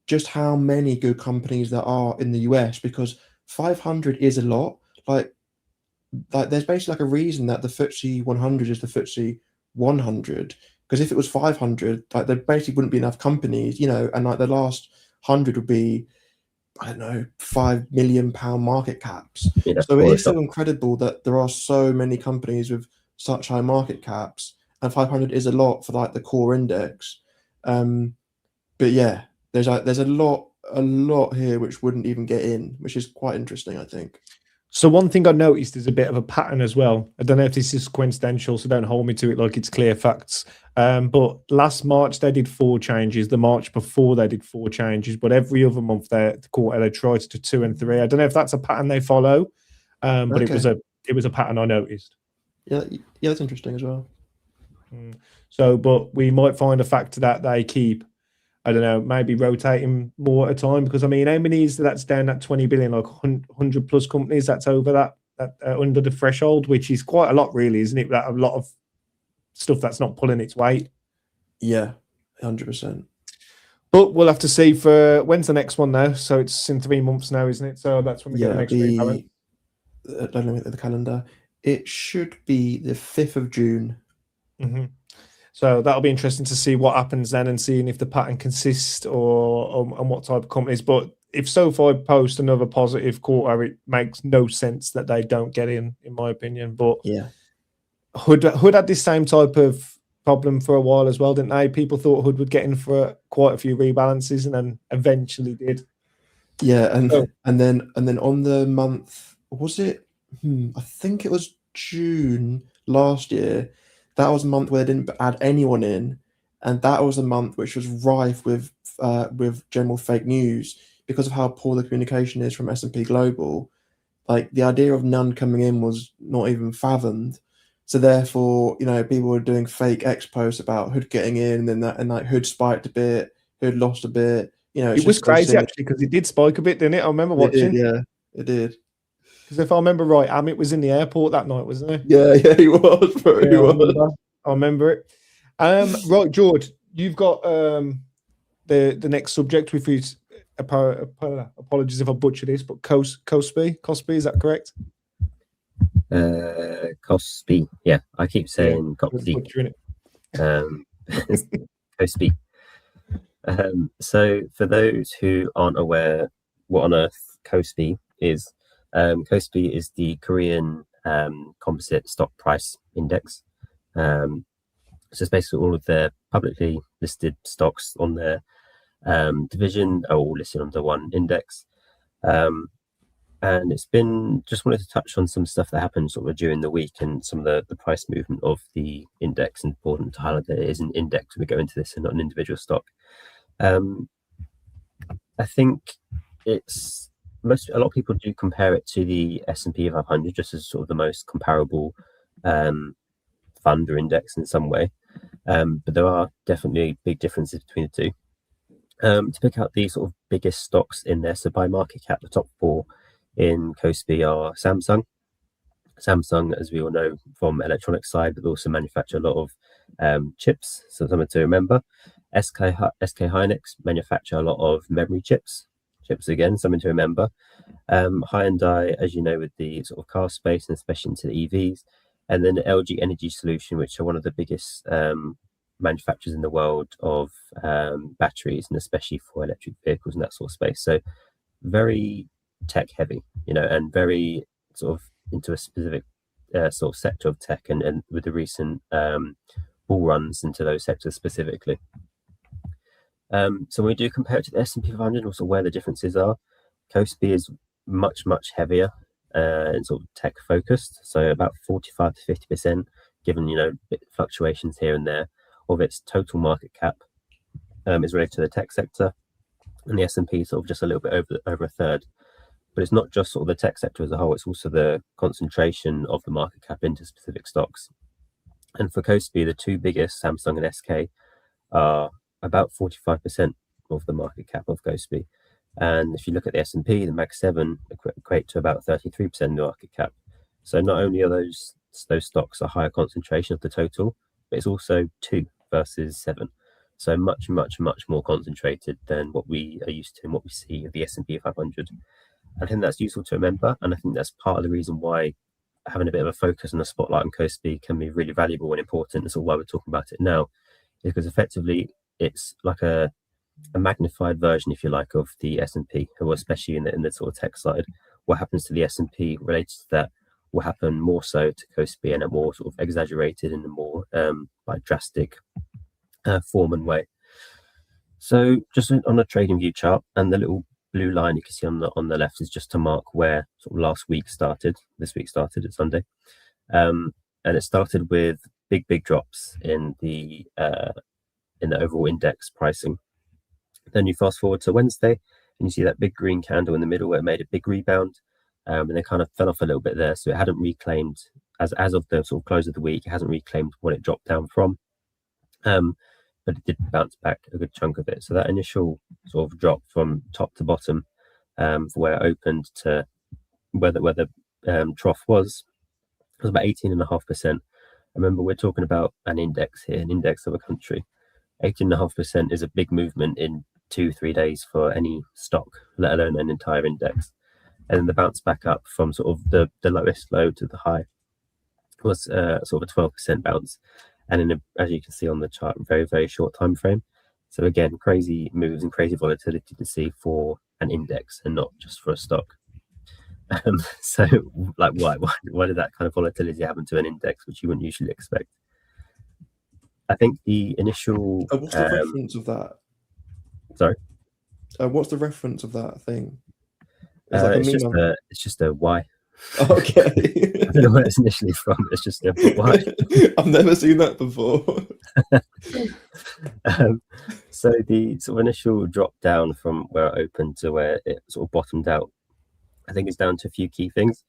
just how many good companies there are in the US, because 500 is a lot. Like there's basically like a reason that the FTSE 100 is the FTSE 100, because if it was 500, like there basically wouldn't be enough companies, and like the last 100 would be, I don't know, £5 million market caps. Yeah, so it is so incredible that there are so many companies with such high market caps, and 500 is a lot for like the core index. But yeah, there's a lot here which wouldn't even get in, which is quite interesting, I think. So one thing I noticed is a bit of a pattern as well. I don't know if this is coincidental, so don't hold me to it like it's clear facts. But last March they did 4 changes. The March before they did 4 changes, but every other month the quarter they tried to 2 and 3. I don't know if that's a pattern they follow, but Okay. it was a pattern I noticed. Yeah, that's interesting as well. So, but we might find a factor that they keep, I don't know, maybe rotating more at a time, because I mean, how many is that's down at 20 billion, like 100 plus companies that's over that under the threshold, which is quite a lot, really, isn't it? That a lot of stuff that's not pulling its weight. Yeah, 100%. But we'll have to see for when's the next one now. So it's in 3 months now, isn't it? So that's when we get the next rebalance. I don't know the calendar. It should be the 5th of June. Mm-hmm. So that'll be interesting to see what happens then, and seeing if the pattern consists or and what type of companies. But if SoFi post another positive quarter, it makes no sense that they don't get in my opinion. But yeah, Hood had this same type of problem for a while as well, didn't they? People thought Hood would get in for quite a few rebalances, and then eventually did. Yeah, and then on the month, was it? I think it was June last year. That was a month where they didn't add anyone in, and that was a month which was rife with general fake news because of how poor the communication is from S&P Global. Like the idea of none coming in was not even fathomed. So therefore, people were doing fake X posts about Hood getting in, and like Hood spiked a bit, Hood lost a bit. It was crazy actually, because it did spike a bit, didn't it? I remember watching. It did. Because if I remember right, Amit was in the airport that night, wasn't he? Yeah, he was. Bro, yeah, he was. I remember it. Right, George, you've got the next subject with you. Apologies if I butcher this, but KOSPI, is that correct? KOSPI, yeah. I keep saying KOSPI. KOSPI. So for those who aren't aware what on earth KOSPI is the Korean composite stock price index. So it's basically all of the publicly listed stocks on their division are all listed under one index. And it's been, just wanted to touch on some stuff that happened sort of during the week and some of the price movement of the index. Important to highlight that it is an index when we go into this and not an individual stock. I think it's a lot of people do compare it to the S&P 500 just as sort of the most comparable fund or index in some way. But there are definitely big differences between the two. To pick out the sort of biggest stocks in there, so by market cap, the top 4 in KOSPI are Samsung. Samsung, as we all know from electronics side, but also manufacture a lot of chips, so something to remember. SK Hynix manufacture a lot of memory chips again, something to remember. Hyundai, as you know, with the sort of car space and especially into the EVs, and then LG Energy Solution, which are one of the biggest manufacturers in the world of batteries, and especially for electric vehicles and that sort of space. So very tech heavy, and very sort of into a specific sort of sector of tech, and with the recent bull runs into those sectors specifically. So when we do compare it to the S&P 500, also where the differences are, KOSPI is much heavier and sort of tech focused, so about 45 to 50%, given fluctuations here and there of its total market cap is related to the tech sector, and the S&P is sort of just a little bit over a third. But it's not just sort of the tech sector as a whole, it's also the concentration of the market cap into specific stocks. And for KOSPI, the 2 biggest, Samsung and SK, are about 45% of the market cap of KOSPI. And if you look at the S&P, the Mag 7 equate to about 33% of the market cap. So not only are those stocks a higher concentration of the total, but it's also 2 versus 7. So much more concentrated than what we are used to and what we see of the S&P 500. I think that's useful to remember, and I think that's part of the reason why having a bit of a focus on the spotlight on KOSPI can be really valuable and important. That's all why we're talking about it now, because effectively it's like a magnified version, if you like, of the S&P, or especially in the sort of tech side. What happens to the S&P related to that will happen more so to KOSPI in a more sort of exaggerated and a more like drastic form and way. So just on a trading view chart, and the little blue line you can see on the left is just to mark where sort of last week started. This week started at Sunday, and it started with big drops in the overall index pricing. Then you fast forward to Wednesday, and you see that big green candle in the middle where it made a big rebound, and it kind of fell off a little bit there. So it hadn't reclaimed, as of the sort of close of the week, it hasn't reclaimed what it dropped down from. But it did bounce back a good chunk of it. So that initial sort of drop from top to bottom, for where it opened to where the trough was about 18.5%. Remember, we're talking about an index here, an index of a country. 18.5% is a big movement in 2-3 days for any stock, let alone an entire index. And then the bounce back up from sort of the lowest low to the high was sort of a 12% bounce. And in as you can see on the chart, very short time frame. So again, crazy moves and crazy volatility to see for an index and not just for a stock. So like why did that kind of volatility happen to an index, which you wouldn't usually expect? I think the initial what's the reference of that? Sorry, what's the reference of that thing? It's just a Y. Okay. I don't know where it's initially from. It's just a Y. I've never seen that before. So the sort of initial drop down from where it opened to where it sort of bottomed out, I think it's down to a few key things.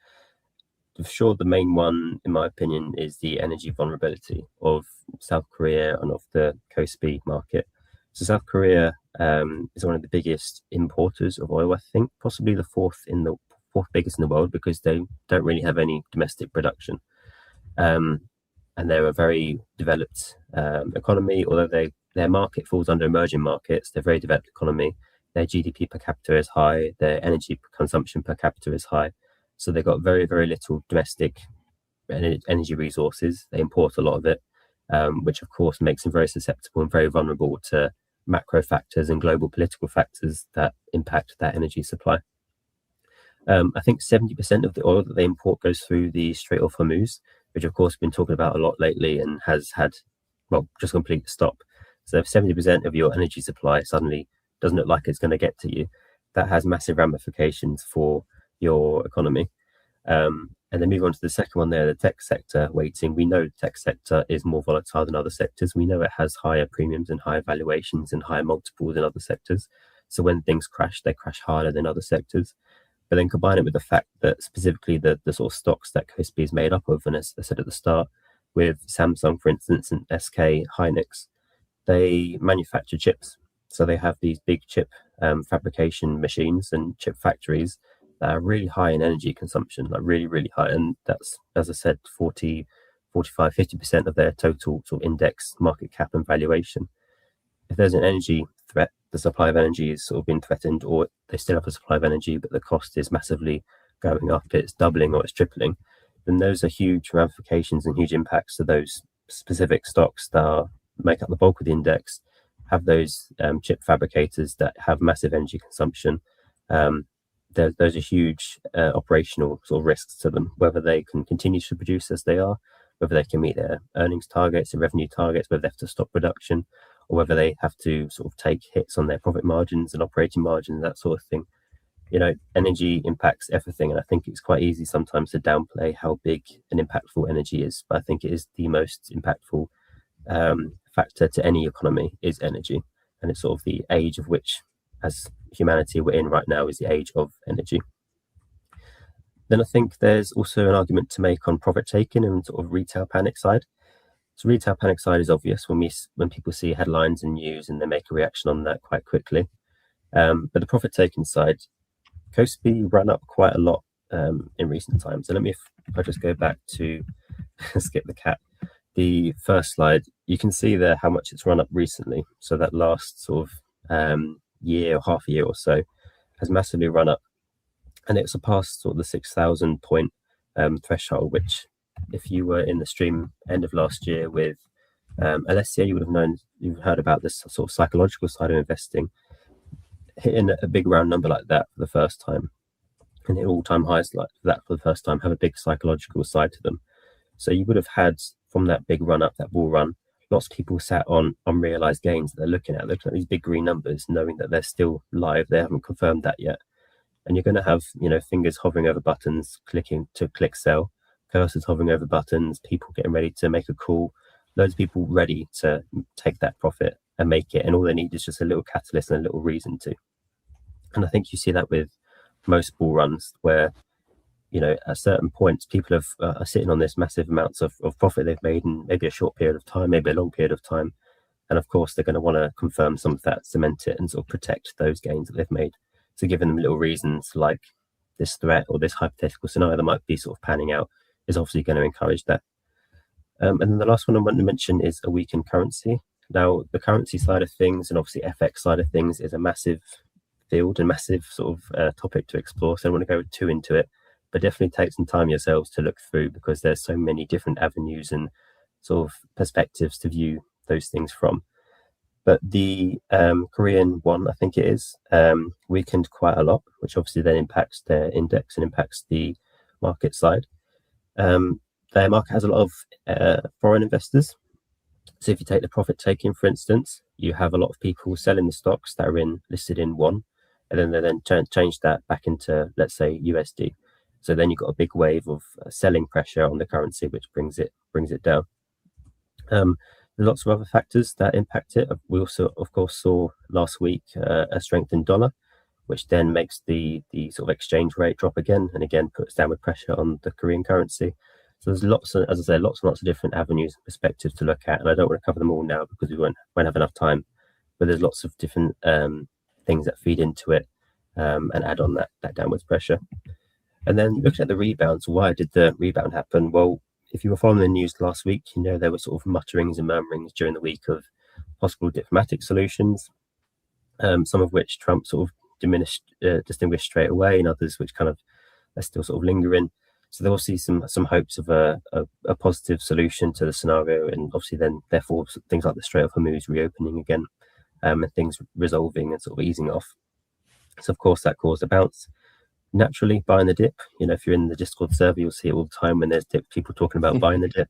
For sure, the main one, in my opinion, is the energy vulnerability of South Korea and of the KOSPI market. So South Korea is one of the biggest importers of oil, I think, possibly the fourth biggest in the world, because they don't really have any domestic production. And they're a very developed economy, although their market falls under emerging markets. They're a very developed economy. Their GDP per capita is high. Their energy consumption per capita is high. So they've got very little domestic energy resources. They import a lot of it, which of course makes them very susceptible and very vulnerable to macro factors and global political factors that impact that energy supply. I think 70% of the oil that they import goes through the Strait of Hormuz, which of course been talking about a lot lately and has had, just complete stop. So if 70% of your energy supply suddenly doesn't look like it's going to get to you, that has massive ramifications for your economy. And then move on to the second one there, the tech sector weighting. We know the tech sector is more volatile than other sectors. We know it has higher premiums and higher valuations and higher multiples than other sectors. So when things crash, they crash harder than other sectors. But then combine it with the fact that specifically the sort of stocks that KOSPI is made up of, and as I said at the start, with Samsung, for instance, and SK Hynix, they manufacture chips. So they have these big chip fabrication machines and chip factories that are really high in energy consumption, like really high. And that's, as I said, 40, 45, 50% of their total sort of index market cap and valuation. If there's an energy threat, the supply of energy is sort of been threatened, or they still have a supply of energy, but the cost is massively going up, it's doubling or it's tripling, then those are huge ramifications and huge impacts to those specific stocks that make up the bulk of the index, have those chip fabricators that have massive energy consumption. Those are huge operational sort of risks to them, whether they can continue to produce as they are, whether they can meet their earnings targets and revenue targets, whether they have to stop production, or whether they have to sort of take hits on their profit margins and operating margins, that sort of thing. You know, energy impacts everything, and I think it's quite easy sometimes to downplay how big and impactful energy is, but I think it is the most impactful factor to any economy is energy, and it's sort of the age of which, as humanity we're in right now, is the age of energy. Then I think there's also an argument to make on profit taking and sort of retail panic side. So retail panic side is obvious when people see headlines and news and they make a reaction on that quite quickly. But the profit taking side, KOSPI ran up quite a lot in recent times. So let me, if I just go back to skip the cat, the first slide, you can see there how much it's run up recently. So that last sort of year or half a year or so has massively run up, and it surpassed sort of the 6,000 point threshold, which if you were in the stream end of last year with Alessia, you would have known, you've heard about this sort of psychological side of investing. Hitting a big round number like that for the first time and the all-time highs like that for the first time have a big psychological side to them. So you would have had, from that big run up, that bull run, lots of people sat on unrealized gains that they're looking at these big green numbers, knowing that they're still live. They haven't confirmed that yet. And you're going to have, fingers hovering over buttons, clicking to click sell, cursors hovering over buttons, people getting ready to make a call, loads of people ready to take that profit and make it. And all they need is just a little catalyst and a little reason to. And I think you see that with most bull runs where, at certain points, people are sitting on this massive amounts of profit they've made in maybe a short period of time, maybe a long period of time. And of course, they're going to want to confirm some of that, cement it, and sort of protect those gains that they've made. So giving them little reasons like this threat or this hypothetical scenario that might be sort of panning out is obviously going to encourage that. And then the last one I want to mention is a weakened currency. Now, the currency side of things and obviously FX side of things is a massive field and massive sort of topic to explore. So I don't want to go too into it, but definitely take some time yourselves to look through, because there's so many different avenues and sort of perspectives to view those things from. But the Korean one, I think it is, weakened quite a lot, which obviously then impacts their index and impacts the market side. Their market has a lot of foreign investors. So if you take the profit taking, for instance, you have a lot of people selling the stocks that are listed in won, and then they change that back into, let's say, USD. So then you've got a big wave of selling pressure on the currency, which brings it down. There's lots of other factors that impact it. We also, of course, saw last week a strengthened dollar, which then makes the sort of exchange rate drop again, and again puts downward pressure on the Korean currency. So there's lots of, as I say, lots and lots of different avenues and perspectives to look at, and I don't want to cover them all now because we won't have enough time. But there's lots of different things that feed into it and add on that downwards pressure. And then looking at the rebounds, why did the rebound happen? Well, if you were following the news last week, there were sort of mutterings and murmurings during the week of possible diplomatic solutions, some of which Trump sort of distinguished straight away, and others which kind of are still sort of lingering. So there will see some hopes of a positive solution to the scenario, and obviously then therefore things like the Strait of Hormuz reopening again, and things resolving and sort of easing off. So of course that caused a bounce. Naturally, buying the dip, if you're in the Discord server, you'll see it all the time when there's people talking about buying the dip,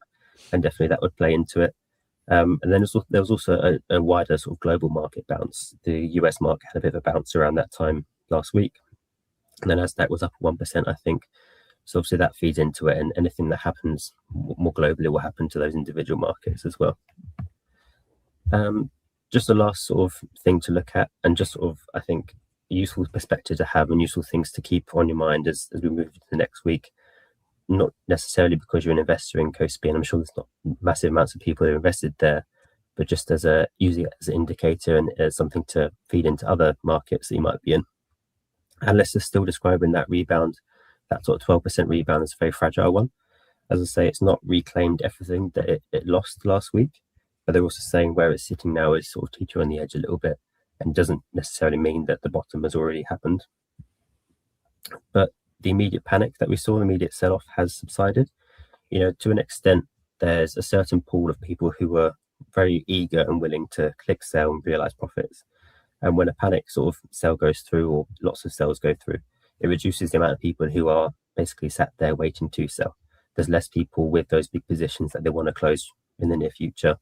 and definitely that would play into it. And then there was also a wider sort of global market bounce. The US market had a bit of a bounce around that time last week, and then Nasdaq was up 1%, I think. So obviously that feeds into it, and anything that happens more globally will happen to those individual markets as well. Just the last sort of thing to look at, and just sort of, I think, useful perspective to have and useful things to keep on your mind as we move into the next week. Not necessarily because you're an investor in KOSPI, and I'm sure there's not massive amounts of people who are invested there, but just using it as an indicator and as something to feed into other markets that you might be in. Analysts are still describing that rebound, that sort of 12% rebound, as a very fragile one. As I say, it's not reclaimed everything that it lost last week, but they're also saying where it's sitting now is sort of teetering on the edge a little bit, and doesn't necessarily mean that the bottom has already happened. But the immediate panic that we saw, the immediate sell-off, has subsided. To an extent, there's a certain pool of people who were very eager and willing to click sell and realize profits. And when a panic sort of sell goes through, or lots of sells go through, it reduces the amount of people who are basically sat there waiting to sell. There's less people with those big positions that they want to close in the near future.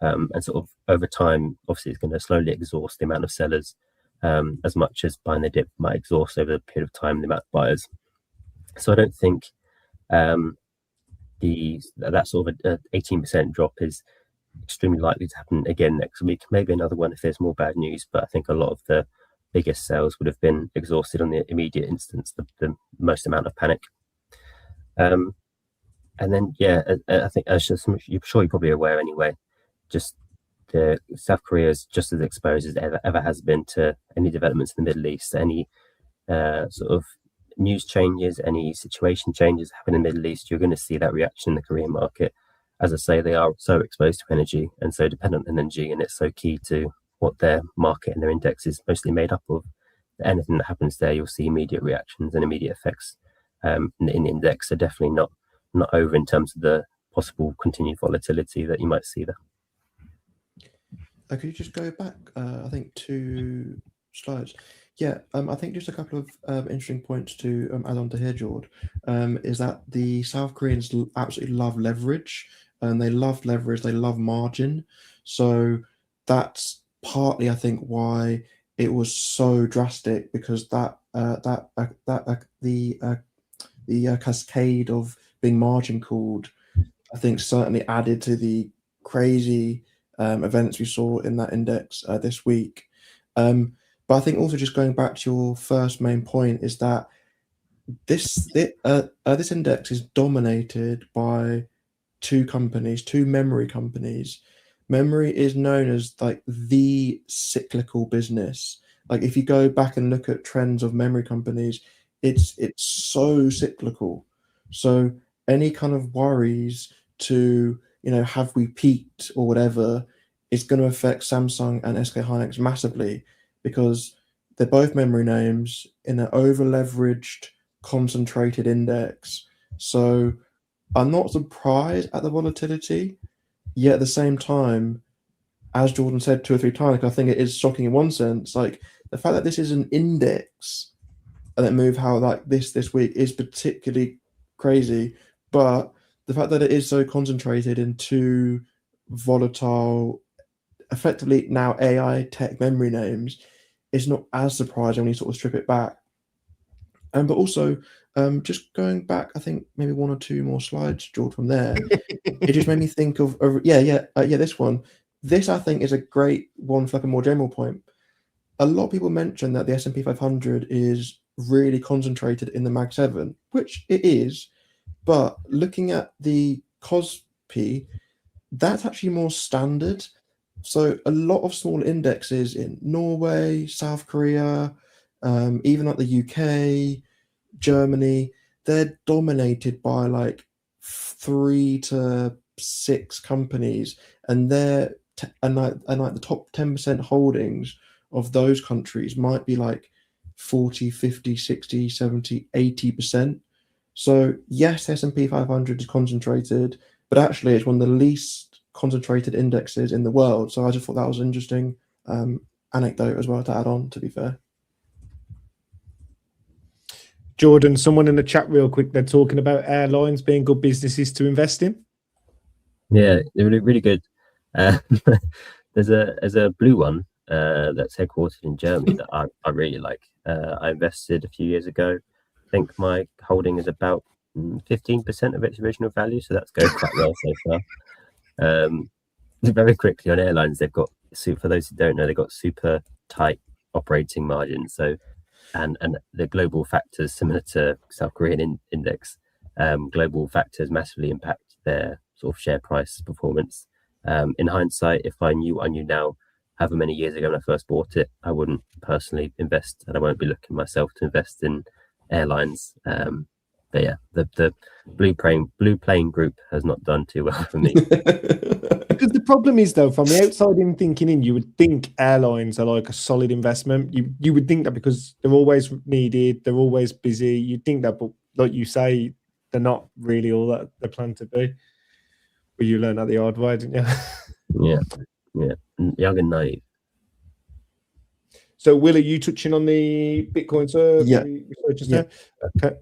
And sort of over time, obviously, it's going to slowly exhaust the amount of sellers, as much as buying the dip might exhaust over a period of time the amount of buyers. So I don't think that sort of 18% drop is extremely likely to happen again next week. Maybe another one if there's more bad news, but I think a lot of the biggest sales would have been exhausted on the immediate instance, the most amount of panic. And then, I think, I'm sure you're probably aware anyway, just the South Korea is just as exposed as it ever has been to any developments in the Middle East. Any sort of news changes, any situation changes happen in the Middle East, you're going to see that reaction in the Korean market. As I say, they are so exposed to energy and so dependent on energy, and it's so key to what their market and their index is mostly made up of. Anything that happens there, you'll see immediate reactions and immediate effects in the index. So definitely not over in terms of the possible continued volatility that you might see there. Could you just go back, I think, 2 slides? Yeah, I think just a couple of interesting points to add on to here, George, is that the South Koreans absolutely love leverage, and they love leverage, they love margin. So that's partly, I think, why it was so drastic, because the cascade of being margin called, I think, certainly added to the crazy events we saw in that index this week. But I think also, just going back to your first main point, is that this index is dominated by two companies, two memory companies. Memory is known as like the cyclical business. Like if you go back and look at trends of memory companies, it's so cyclical. So any kind of worries to, have we peaked or whatever, is going to affect Samsung and SK Hynix massively, because they're both memory names in an over leveraged, concentrated index. So I'm not surprised at the volatility, yet at the same time, as Jordan said 2 or 3 times, I think it is shocking in one sense. Like the fact that this is an index and it moved how like this week is particularly crazy. But the fact that it is so concentrated in two volatile, effectively now AI tech memory names, is not as surprising when you sort of strip it back. But also, just going back, I think maybe 1 or 2 more slides, George, from there, it just made me think of this one. This, I think, is a great one for like a more general point. A lot of people mention that the S&P 500 is really concentrated in the Mag 7, which it is, but looking at the KOSPI, that's actually more standard. So a lot of small indexes in Norway, South Korea, even like the UK, Germany, they're dominated by like 3 to 6 companies, and they're and like the top 10% holdings of those countries might be like 40, 50, 60, 70, 80%. So yes, S&P 500 is concentrated, but actually it's one of the least concentrated indexes in the world. So I just thought that was an interesting anecdote as well to add on, to be fair. Jordan, someone in the chat real quick, they're talking about airlines being good businesses to invest in. Yeah, they're really, really good. There's a blue one that's headquartered in Germany that I really like. I invested a few years ago. I think my holding is about 15% of its original value, so that's going quite well so far. Very quickly on airlines, they've got, for those who don't know, they've got super tight operating margins. So and the global factors, similar to South Korean index, global factors massively impact their sort of share price performance. In hindsight, if I knew what I knew now, however many years ago when I first bought it, I wouldn't personally invest, and I won't be looking myself to invest in airlines. But yeah, the blue plane group has not done too well for me. Because the problem is, though, from the outside in thinking in, you would think airlines are like a solid investment. You would think that because they're always needed, they're always busy. You'd think that, but like you say, they're not really all that they're planned to be. But you learned that the hard way, didn't you? Yeah, young and naive. So, Will, are you touching on the Bitcoin, sir? Yeah. Okay.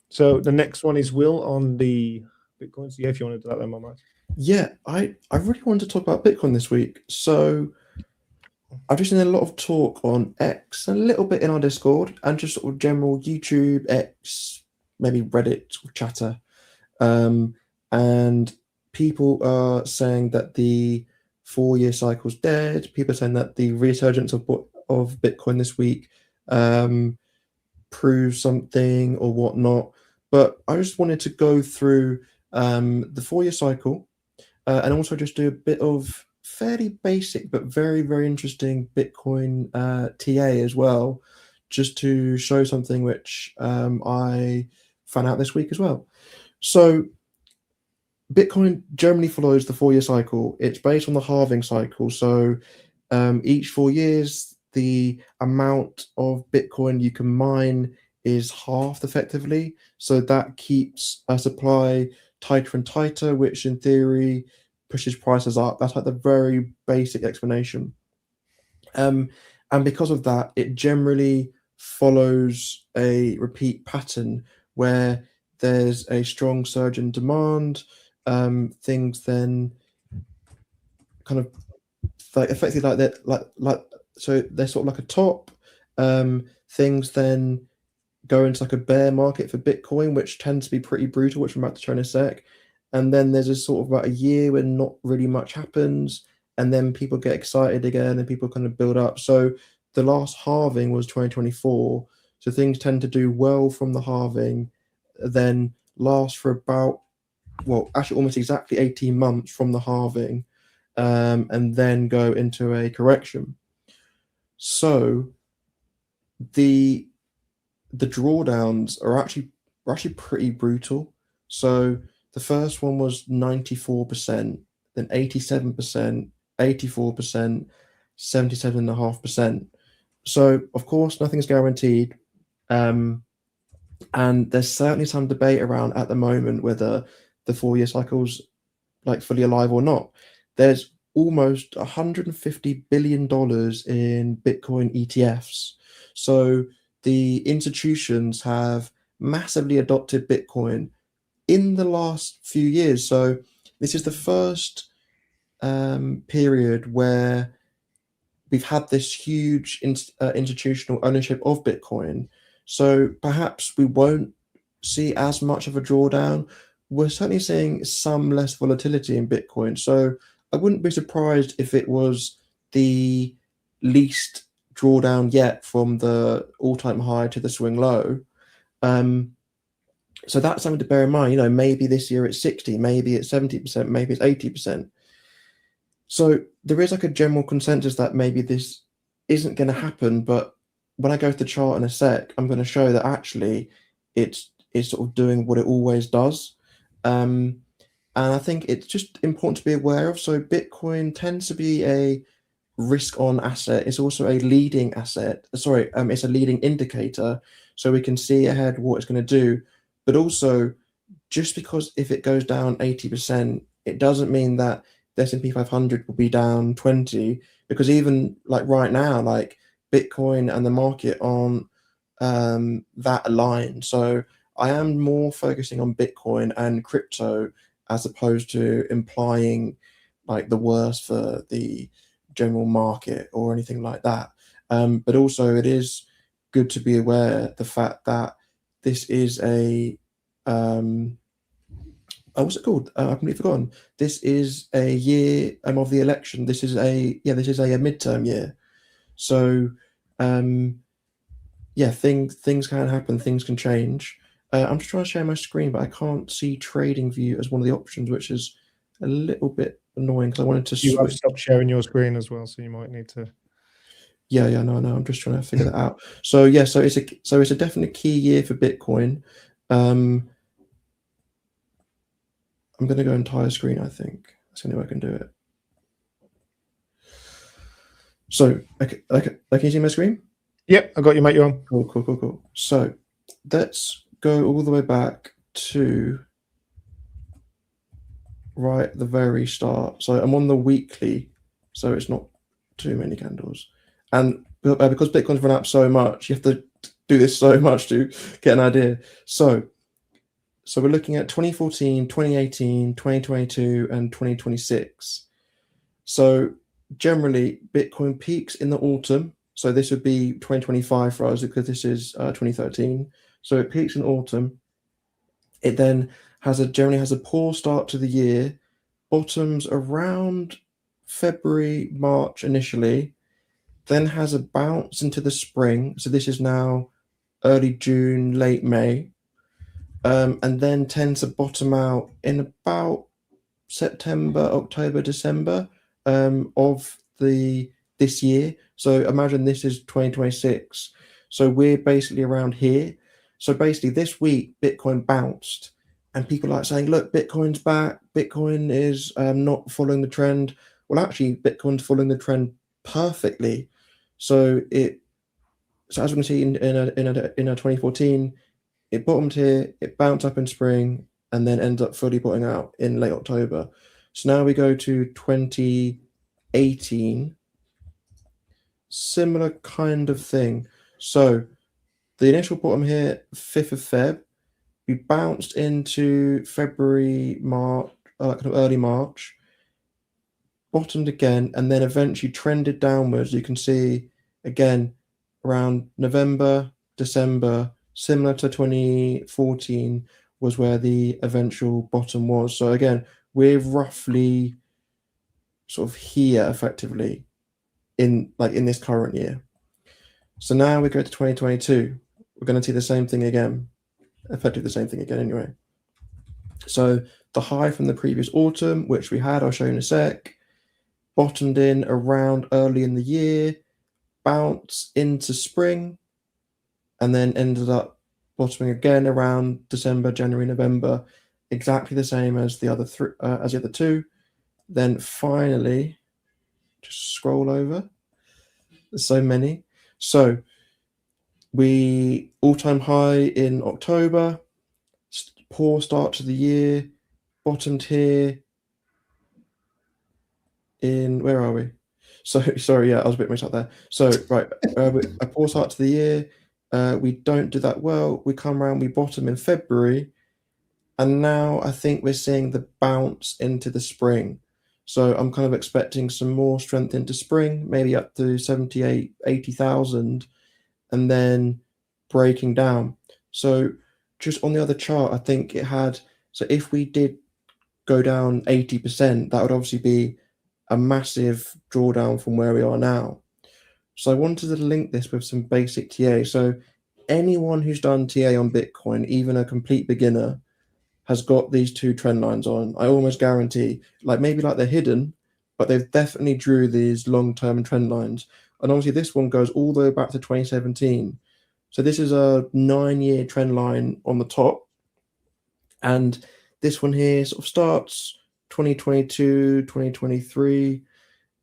So the next one is Will on the Bitcoin. So yeah, if you want to do that, then my man. Yeah, I really wanted to talk about Bitcoin this week. So I've just seen a lot of talk on X, a little bit in our Discord, and just sort of general YouTube, X, maybe Reddit or chatter. And people are saying that the 4-year cycle's dead. People are saying that the resurgence of Bitcoin this week proves something or whatnot. But I just wanted to go through the 4-year cycle and also just do a bit of fairly basic but very, very interesting Bitcoin TA as well, just to show something which I found out this week as well. So Bitcoin generally follows the 4-year cycle. It's based on the halving cycle. So each 4 years, the amount of Bitcoin you can mine is halved effectively. So that keeps supply tighter and tighter, which in theory pushes prices up. That's like the very basic explanation. And And because of that, it generally follows a repeat pattern where there's a strong surge in demand. Things then kind of like effectively like that, like so they're sort of like a top. Things then go into like a bear market for Bitcoin, which tends to be pretty brutal, which I'm about to show in a sec. And then there's a sort of about a year when not really much happens, and then people get excited again and people kind of build up. So the last halving was 2024. So things tend to do well from the halving, then last for about, well, actually almost exactly 18 months from the halving, and then go into a correction. So the drawdowns are actually pretty brutal. So the first one was 94%, then 87%, 84%, 77.5%. So of course nothing's guaranteed. And there's certainly some debate around at the moment whether the 4-year cycle's like fully alive or not. There's almost $150 billion in Bitcoin ETFs. So the institutions have massively adopted Bitcoin in the last few years. So this is the first period where we've had this huge institutional ownership of Bitcoin. So perhaps we won't see as much of a drawdown. We're certainly seeing some less volatility in Bitcoin. So I wouldn't be surprised if it was the least drawdown yet from the all-time high to the swing low. So that's something to bear in mind. Maybe this year it's 60, maybe it's 70%, maybe it's 80%. So there is like a general consensus that maybe this isn't going to happen, but when I go to the chart in a sec, I'm going to show that actually it's sort of doing what it always does. And I think it's just important to be aware of. So Bitcoin tends to be a risk-on asset. It's also a leading asset. Sorry, it's a leading indicator, so we can see ahead what it's going to do. But also, just because if it goes down 80%, it doesn't mean that the S&P 500 will be down 20, because even like right now, like Bitcoin and the market aren't that aligned. So I am more focusing on Bitcoin and crypto as opposed to implying like the worst for the general market or anything like that. But also it is good to be aware the fact that this is a what's it called? I've completely forgotten. This is a year of the election. This is a midterm year. So things can happen, things can change. I'm just trying to share my screen, but I can't see trading view as one of the options, which is a little bit annoying because I wanted to You have stopped sharing your screen as well, so you might need to. Yeah, no, I'm just trying to figure that out. So it's a definite key year for Bitcoin. I'm going to go entire screen, I think. That's the only way I can do it. So, okay, can you see my screen? Yep, I got you, mate. You're on. Cool. So, let's go all the way back to right at the very start. So, I'm on the weekly, so it's not too many candles. And because Bitcoin's run up so much, you have to do this so much to get an idea. So we're looking at 2014, 2018, 2022, and 2026. So generally, Bitcoin peaks in the autumn. So this would be 2025 for us because this is 2013. So it peaks in autumn. It then generally has a poor start to the year, bottoms around February, March initially, then has a bounce into the spring. So this is now early June, late May. And then tends to bottom out in about September, October, December of this year. So imagine this is 2026. So we're basically around here. So basically this week, Bitcoin bounced and people are saying, look, Bitcoin's back. Bitcoin is not following the trend. Well, actually, Bitcoin's following the trend perfectly. So as we can see in 2014, it bottomed here, it bounced up in spring, and then ends up fully bottoming out in late October. So now we go to 2018. similar kind of thing. So the initial bottom here, 5th of Feb, we bounced into February, March, kind of early March, bottomed again, and then eventually trended downwards. You can see again around November, December, similar to 2014 was where the eventual bottom was. So again, we're roughly sort of here effectively in this current year. So now we go to 2022. We're going to see the same thing again, effectively the same thing again anyway. So the high from the previous autumn, which we had, I'll show you in a sec, bottomed in around early in the year, bounced into spring, and then ended up bottoming again around December, January, November, exactly the same as the other two. Then finally, just scroll over. There's so many. So we all-time high in October, poor start to the year, bottomed here in, where are we? So sorry, yeah, I was a bit mixed up there. So right, a poor start to the year. We don't do that well. We come around, we bottom in February, and now I think we're seeing the bounce into the spring. So I'm kind of expecting some more strength into spring, maybe up to 78, 80,000, and then breaking down. So just on the other chart, I think it had, so if we did go down 80%, that would obviously be a massive drawdown from where we are now. So I wanted to link this with some basic TA. So anyone who's done TA on Bitcoin, even a complete beginner, has got these two trend lines on. I almost guarantee, maybe they're hidden, but they've definitely drew these long-term trend lines. And obviously this one goes all the way back to 2017. So this is a 9-year trend line on the top. And this one here sort of starts 2022, 2023.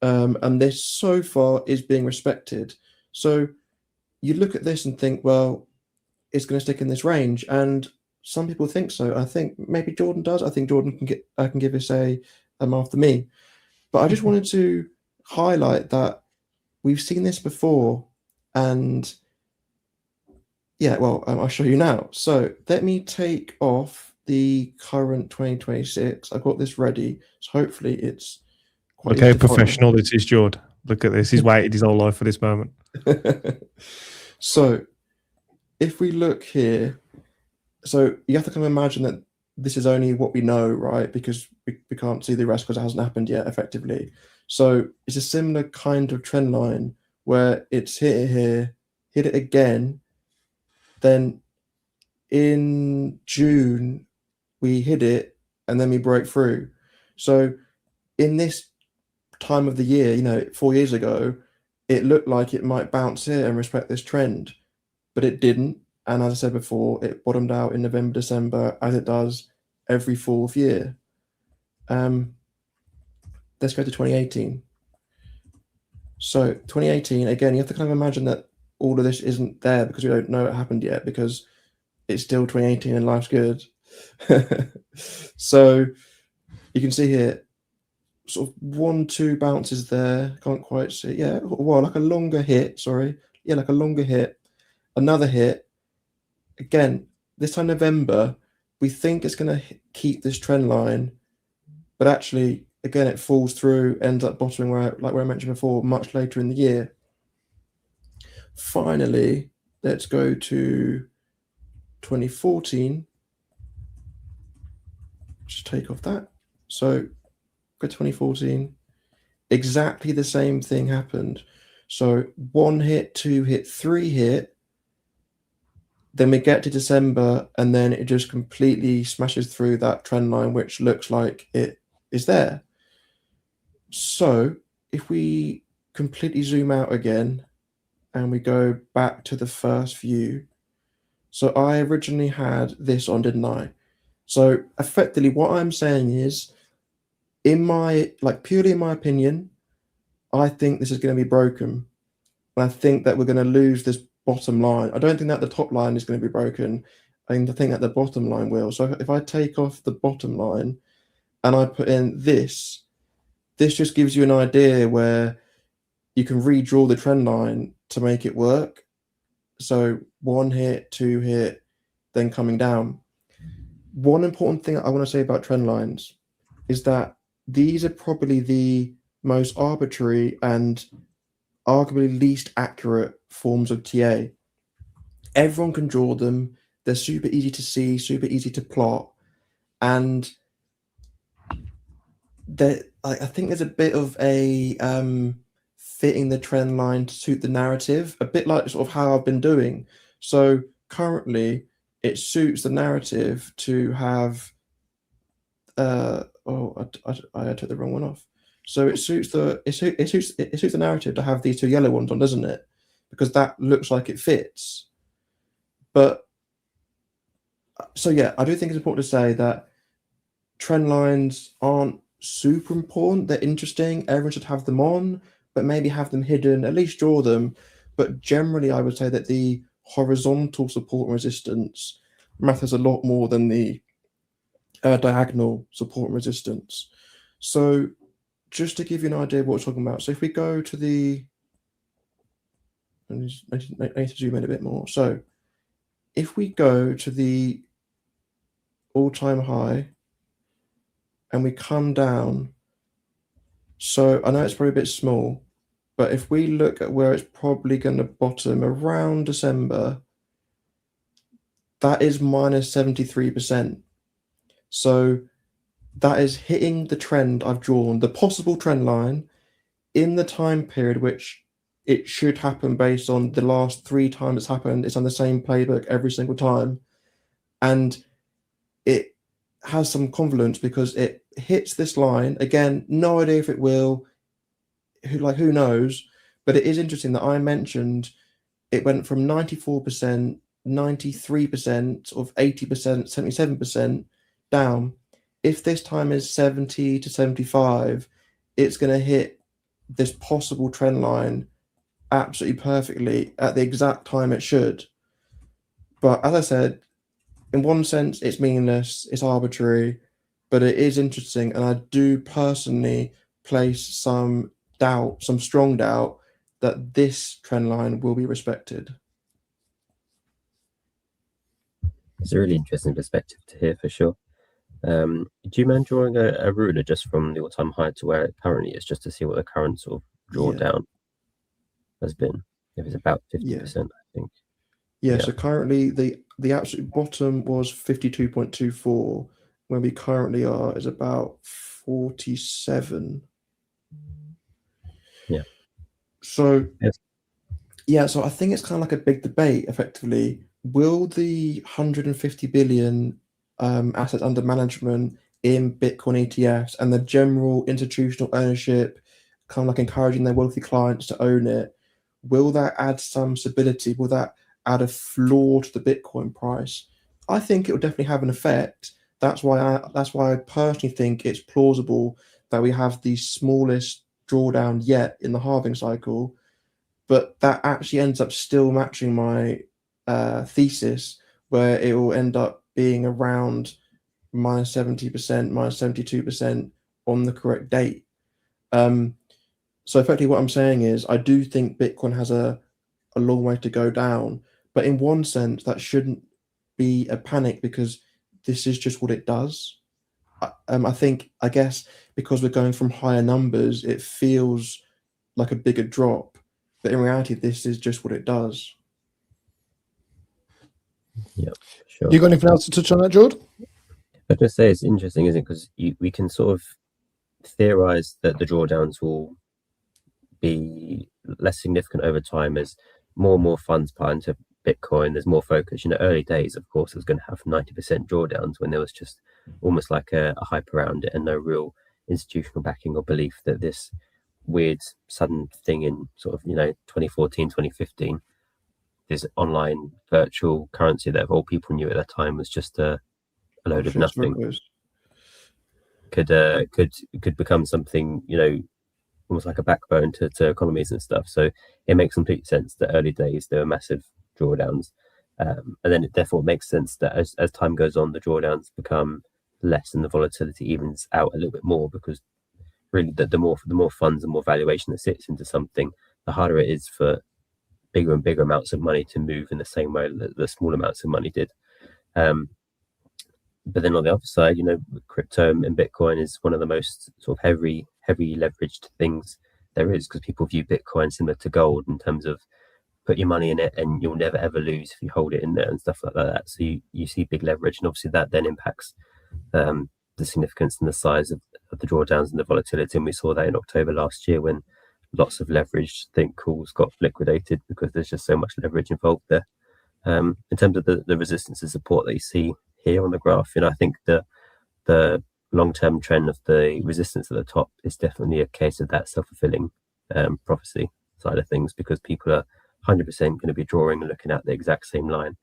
And this so far is being respected. So you look at this and think, well, it's going to stick in this range. And some people think so. I think maybe Jordan does. I think Jordan can give us a after me. But I just wanted to highlight that we've seen this before. And yeah, well, I'll show you now. So let me take off the current 2026. I've got this ready. So hopefully it's quite okay, professional this is, Jord. Look at this. He's waited his whole life for this moment. So if we look here, so you have to kind of imagine that this is only what we know, right? Because we can't see the rest because it hasn't happened yet effectively. So it's a similar kind of trend line where it's hit it here, hit it again. Then in June, we hit it and then we broke through. So in this time of the year, 4 years ago, it looked like it might bounce here and respect this trend, but it didn't. And as I said before, it bottomed out in November, December, as it does every fourth year. Let's go to 2018. So 2018, again, you have to kind of imagine that all of this isn't there because we don't know it happened yet because it's still 2018 and life's good. So you can see here, sort of 1-2 bounces there. Can't quite see. Yeah, well, like a longer hit. Sorry. Yeah, like a longer hit. Another hit. Again, this time November, we think it's going to keep this trend line, but actually, again, it falls through, ends up bottoming where I mentioned before, much later in the year. Finally, let's go to 2014. Just take off that. So go 2014. Exactly the same thing happened. So 1 hit, 2 hit, 3 hit. Then we get to December, and then it just completely smashes through that trend line, which looks like it is there. So if we completely zoom out again, and we go back to the first view. So I originally had this on, didn't I? So effectively what I'm saying is, purely in my opinion, I think this is going to be broken. And I think that we're going to lose this bottom line. I don't think that the top line is going to be broken. I think that the bottom line will. So if I take off the bottom line and I put in this just gives you an idea where you can redraw the trend line to make it work. So 1 hit, 2 hit, then coming down. One important thing I want to say about trend lines is that these are probably the most arbitrary and arguably least accurate forms of TA. Everyone can draw them. They're super easy to see, super easy to plot, and I think there's a bit of a fitting the trend line to suit the narrative, a bit like sort of how I've been doing. So currently, it suits the narrative to have. I took the wrong one off. So it suits the narrative to have these two yellow ones on, doesn't it? Because that looks like it fits. But so yeah, I do think it's important to say that trend lines aren't super important. They're interesting. Everyone should have them on, but maybe have them hidden, at least draw them. But generally, I would say that the horizontal support and resistance matters a lot more than the diagonal support and resistance. So just to give you an idea of what we're talking about. So if we go to the, I need to zoom in a bit more. So if we go to the all-time high and we come down, so I know it's probably a bit small, but if we look at where it's probably going to bottom around December, that is minus 73%. So that is hitting the trend I've drawn, the possible trend line in the time period which it should happen based on the last 3 times it's happened. It's on the same playbook every single time. And it has some confluence because it hits this line. Again, no idea if it will. Who knows? But it is interesting that I mentioned it went from 94%, 93%, of 80%, 77% down. If this time is 70 to 75, it's going to hit this possible trend line absolutely perfectly at the exact time it should. But as I said, in one sense, it's meaningless, it's arbitrary, but it is interesting. And I do personally place some strong doubt that this trend line will be respected. It's a really interesting perspective to hear for sure. Do you mind drawing a ruler just from the all-time high to where it currently is, just to see what the current sort of drawdown has been? If it's about 50%, I think. Yeah, so currently the absolute bottom was 52.24. Where we currently are is about 47. Yeah. So yes. So I think it's kind of like a big debate, effectively. Will the 150 billion assets under management in Bitcoin ETFs and the general institutional ownership, kind of like encouraging their wealthy clients to own it, will that add some stability? Will that add a floor to the Bitcoin price? I think it will definitely have an effect. That's why I personally think it's plausible that we have the smallest drawdown yet in the halving cycle, but that actually ends up still matching my thesis, where it will end up being around minus 70%, minus 72% on the correct date. So effectively what I'm saying is I do think Bitcoin has a long way to go down, but in one sense that shouldn't be a panic because this is just what it does. I guess because we're going from higher numbers, it feels like a bigger drop, but in reality, this is just what it does. Yeah, sure. You got anything else to touch on that, George? I was going to say it's interesting, isn't it? Because we can sort of theorize that the drawdowns will be less significant over time as more and more funds put into Bitcoin. There's more focus. Early days, of course, it was going to have 90% drawdowns when there was just almost like a hype around it and no real institutional backing or belief that this weird sudden thing in sort of 2014, 2015, this online virtual currency that all people knew at that time was just a load of nothing, could become something almost like a backbone to economies and stuff. So it makes complete sense that early days there were massive drawdowns, and then it therefore makes sense that as time goes on, the drawdowns become less and the volatility evens out a little bit more because really the more funds and more valuation that sits into something, the harder it is for bigger and bigger amounts of money to move in the same way that the small amounts of money did. But then on the other side, crypto and Bitcoin is one of the most sort of heavy leveraged things there is, because people view Bitcoin similar to gold in terms of put your money in it and you'll never ever lose if you hold it in there and stuff like that. So you see big leverage, and obviously that then impacts the significance and the size of the drawdowns and the volatility. And we saw that in October last year when lots of leveraged think calls got liquidated because there's just so much leverage involved there. In terms of the resistance and support that you see here on the graph, I think the long-term trend of the resistance at the top is definitely a case of that self-fulfilling prophecy side of things, because people are 100% going to be drawing and looking at the exact same line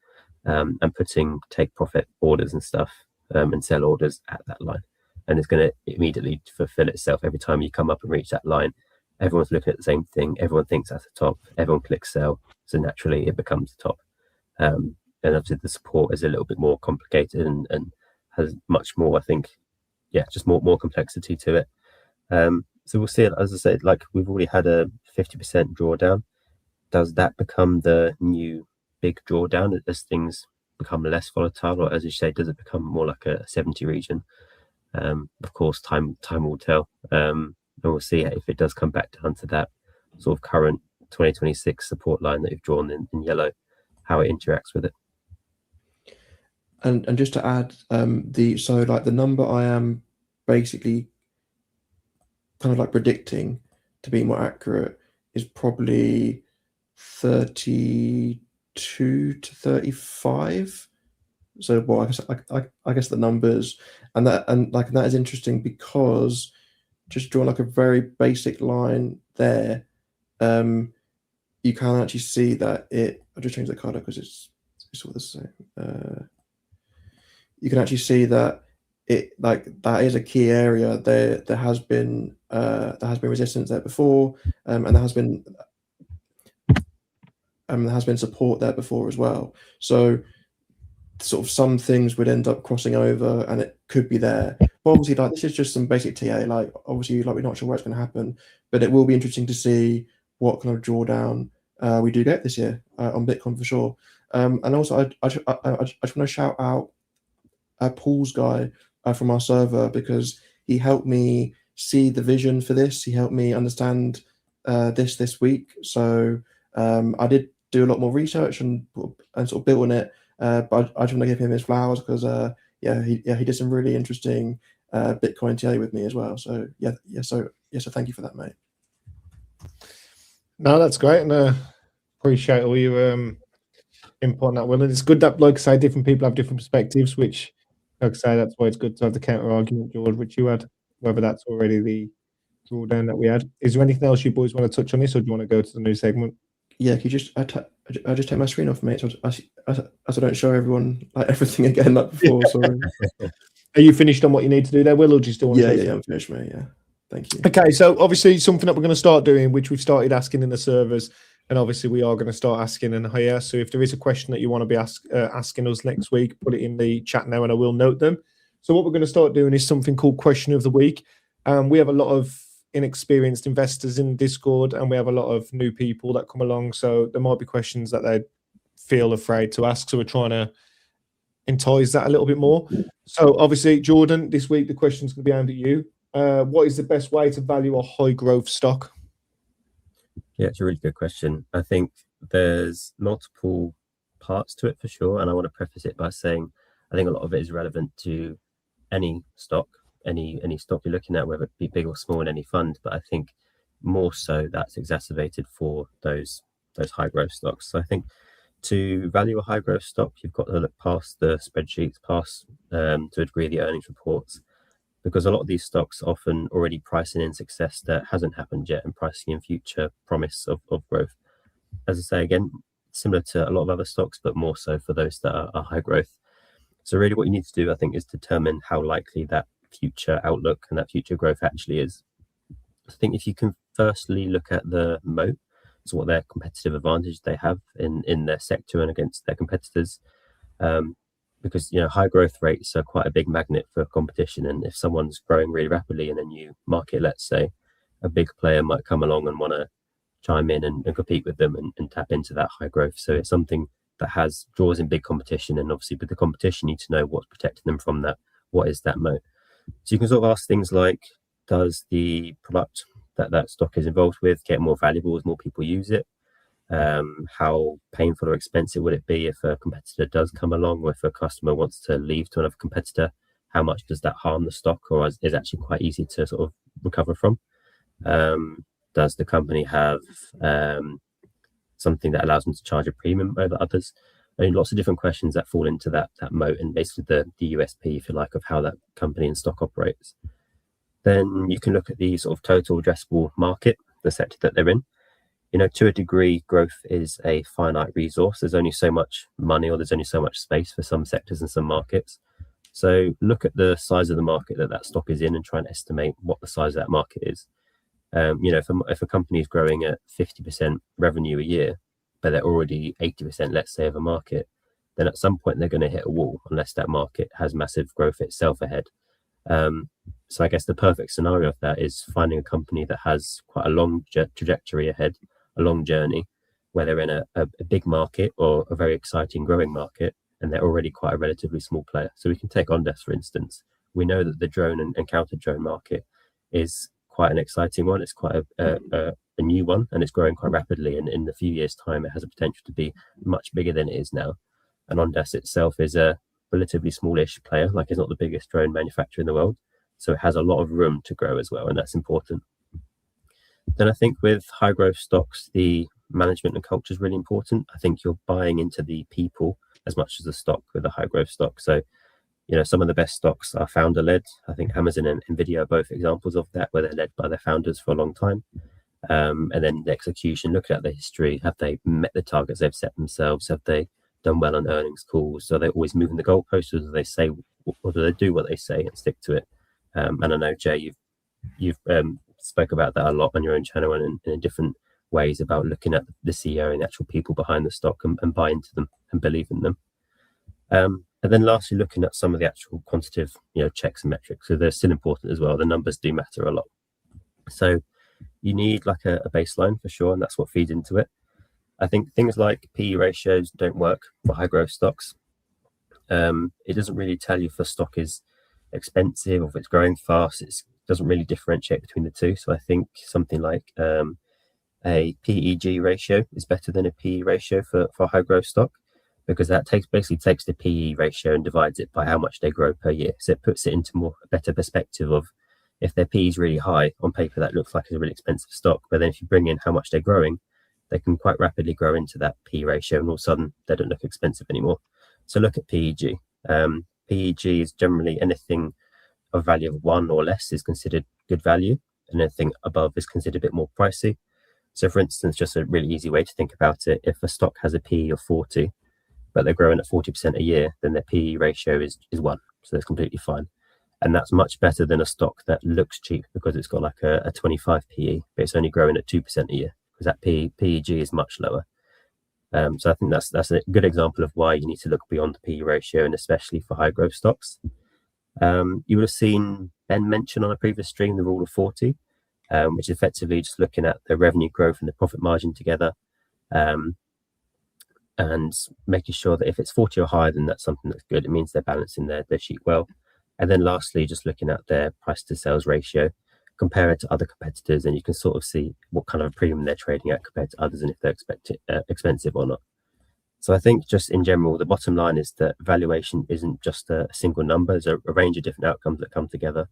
and putting take profit orders and stuff and sell orders at that line, and it's going to immediately fulfill itself every time you come up and reach that line. Everyone's looking at the same thing, everyone thinks that's the top, everyone clicks sell, so naturally it becomes the top. And obviously the support is a little bit more complicated and has much more, I think, just more complexity to it. So we'll see it. As I said, like we've already had a 50% drawdown. Does that become the new big drawdown as things become less volatile, or as you say, does it become more like a 70 region? Of course, time will tell, and we'll see if it does come back down to that sort of current 2026 support line that you've drawn in yellow, how it interacts with it. And just to add, the number I am basically kind of like predicting, to be more accurate, is probably 32 to 35. So, well, I guess the numbers and that is interesting, because just drawing like a very basic line there, you can actually see that I'll just change the color because it's all the same. You can actually see that that is a key area. There has been resistance there before, and there has been support there before as well. So sort of some things would end up crossing over, and it could be there. But obviously, this is just some basic TA. Obviously, we're not sure where it's going to happen, but it will be interesting to see what kind of drawdown we do get this year on Bitcoin for sure. And also, I just want to shout out Paul's guy from our server, because he helped me see the vision for this. He helped me understand this week. So I did do a lot more research and sort of build on it. But I just want to give him his flowers, because he did some really interesting Bitcoin TA with me as well. So so thank you for that, mate. No, that's great, and appreciate all your input on that, Will. And it's good that, like I say, different people have different perspectives, which, like I say, that's why it's good to have the counter argument, George, which you had, whether that's already the drawdown that we had. Is there anything else you boys want to touch on this, or do you want to go to the new segment? Yeah, can you just I just take my screen off, mate, so I don't show everyone everything again like before. Sorry. Are you finished on what you need to do there, Will, or do you still want to? Yeah, I'm finished, mate. Yeah, thank you. Okay, so obviously something that we're going to start doing, which we've started asking in the servers, and obviously we are going to start asking in here. So if there is a question that you want to be asking us next week, put it in the chat now, and I will note them. So what we're going to start doing is something called Question of the Week. We have a lot of inexperienced investors in Discord, and we have a lot of new people that come along. So there might be questions that they feel afraid to ask. So we're trying to entice that a little bit more. So obviously, Jordan, this week the question's going to be aimed at you. What is the best way to value a high growth stock? Yeah, it's a really good question. I think there's multiple parts to it for sure. And I want to preface it by saying I think a lot of it is relevant to any stock, any stock you're looking at, whether it be big or small in any fund. But I think more so that's exacerbated for those high growth stocks. So I think to value a high growth stock, you've got to look past the spreadsheets, past to a degree the earnings reports, because a lot of these stocks are often already pricing in success that hasn't happened yet and pricing in future promise of growth. As I say, again, similar to a lot of other stocks, but more so for those that are high growth. So really what you need to do, I think, is determine how likely that future outlook and that future growth actually is. I think if you can firstly look at the moat, so what their competitive advantage they have in their sector and against their competitors, because high growth rates are quite a big magnet for competition, and if someone's growing really rapidly in a new market, let's say, a big player might come along and want to chime in and compete with them and tap into that high growth. So it's something that draws in big competition, and obviously with the competition you need to know what's protecting them from that. What is that moat? So you can sort of ask things like, does the product that stock is involved with get more valuable as more people use it? How painful or expensive would it be if a competitor does come along, or if a customer wants to leave to another competitor? How much does that harm the stock, or is it actually quite easy to sort of recover from? Does the company have something that allows them to charge a premium over others? I mean, lots of different questions that fall into that moat, and basically the USP, if you like, of how that company and stock operates. Then you can look at the sort of total addressable market, the sector that they're in. To a degree, growth is a finite resource. There's only so much money, or there's only so much space for some sectors and some markets. So look at the size of the market that stock is in and try and estimate what the size of that market is. If a company is growing at 50% revenue a year, but they're already 80%, let's say, of a market, then at some point they're going to hit a wall unless that market has massive growth itself ahead. So I guess the perfect scenario of that is finding a company that has quite a long trajectory ahead, a long journey, where they're in a big market or a very exciting growing market, and they're already quite a relatively small player. So we can take Ondesk, for instance. We know that the drone and counter-drone market is quite an exciting one. It's quite a new one, and it's growing quite rapidly. And in a few years' time, it has a potential to be much bigger than it is now. And Ondesk itself is a relatively smallish player, like it's not the biggest drone manufacturer in the world. So it has a lot of room to grow as well, and that's important. Then I think with high growth stocks, the management and culture is really important. I think you're buying into the people as much as the stock with a high growth stock. So, some of the best stocks are founder led. I think Amazon and Nvidia are both examples of that, where they're led by their founders for a long time. And then the execution, looking at the history, have they met the targets they've set themselves? Have they done well on earnings calls? So they're always moving the goalposts, or do they say, or do they do what they say and stick to it? And I know, Jay, you've spoke about that a lot on your own channel and in different ways about looking at the CEO and the actual people behind the stock and buy into them and believe in them. And then lastly, looking at some of the actual quantitative, checks and metrics. So they're still important as well. The numbers do matter a lot. So you need like a baseline for sure, and that's what feeds into it. I think things like PE ratios don't work for high growth stocks. It doesn't really tell you if a stock is expensive or if it's growing fast. It doesn't really differentiate between the two. So I think something like a PEG ratio is better than a PE ratio for high growth stock, because that basically takes the PE ratio and divides it by how much they grow per year. So it puts it into a better perspective of, if their PE is really high on paper, that looks like it's a really expensive stock. But then if you bring in how much they're growing, they can quite rapidly grow into that PE ratio, and all of a sudden they don't look expensive anymore. So look at PEG. PEG is generally anything of value of 1 or less is considered good value, and anything above is considered a bit more pricey. So for instance, just a really easy way to think about it, if a stock has a PE of 40, but they're growing at 40% a year, then their PE ratio is 1. So that's completely fine. And that's much better than a stock that looks cheap because it's got like a 25 PE, but it's only growing at 2% a year, because that PEG is much lower. So I think that's a good example of why you need to look beyond the PE ratio, and especially for high growth stocks. You would have seen Ben mention on a previous stream the rule of 40, which is effectively just looking at the revenue growth and the profit margin together, and making sure that if it's 40 or higher, then that's something that's good. It means they're balancing their sheet well. And then lastly, just looking at their price to sales ratio, compare it to other competitors, and you can sort of see what kind of a premium they're trading at compared to others, and if they're expensive or not. So I think just in general, the bottom line is that valuation isn't just a single number. There's a range of different outcomes that come together.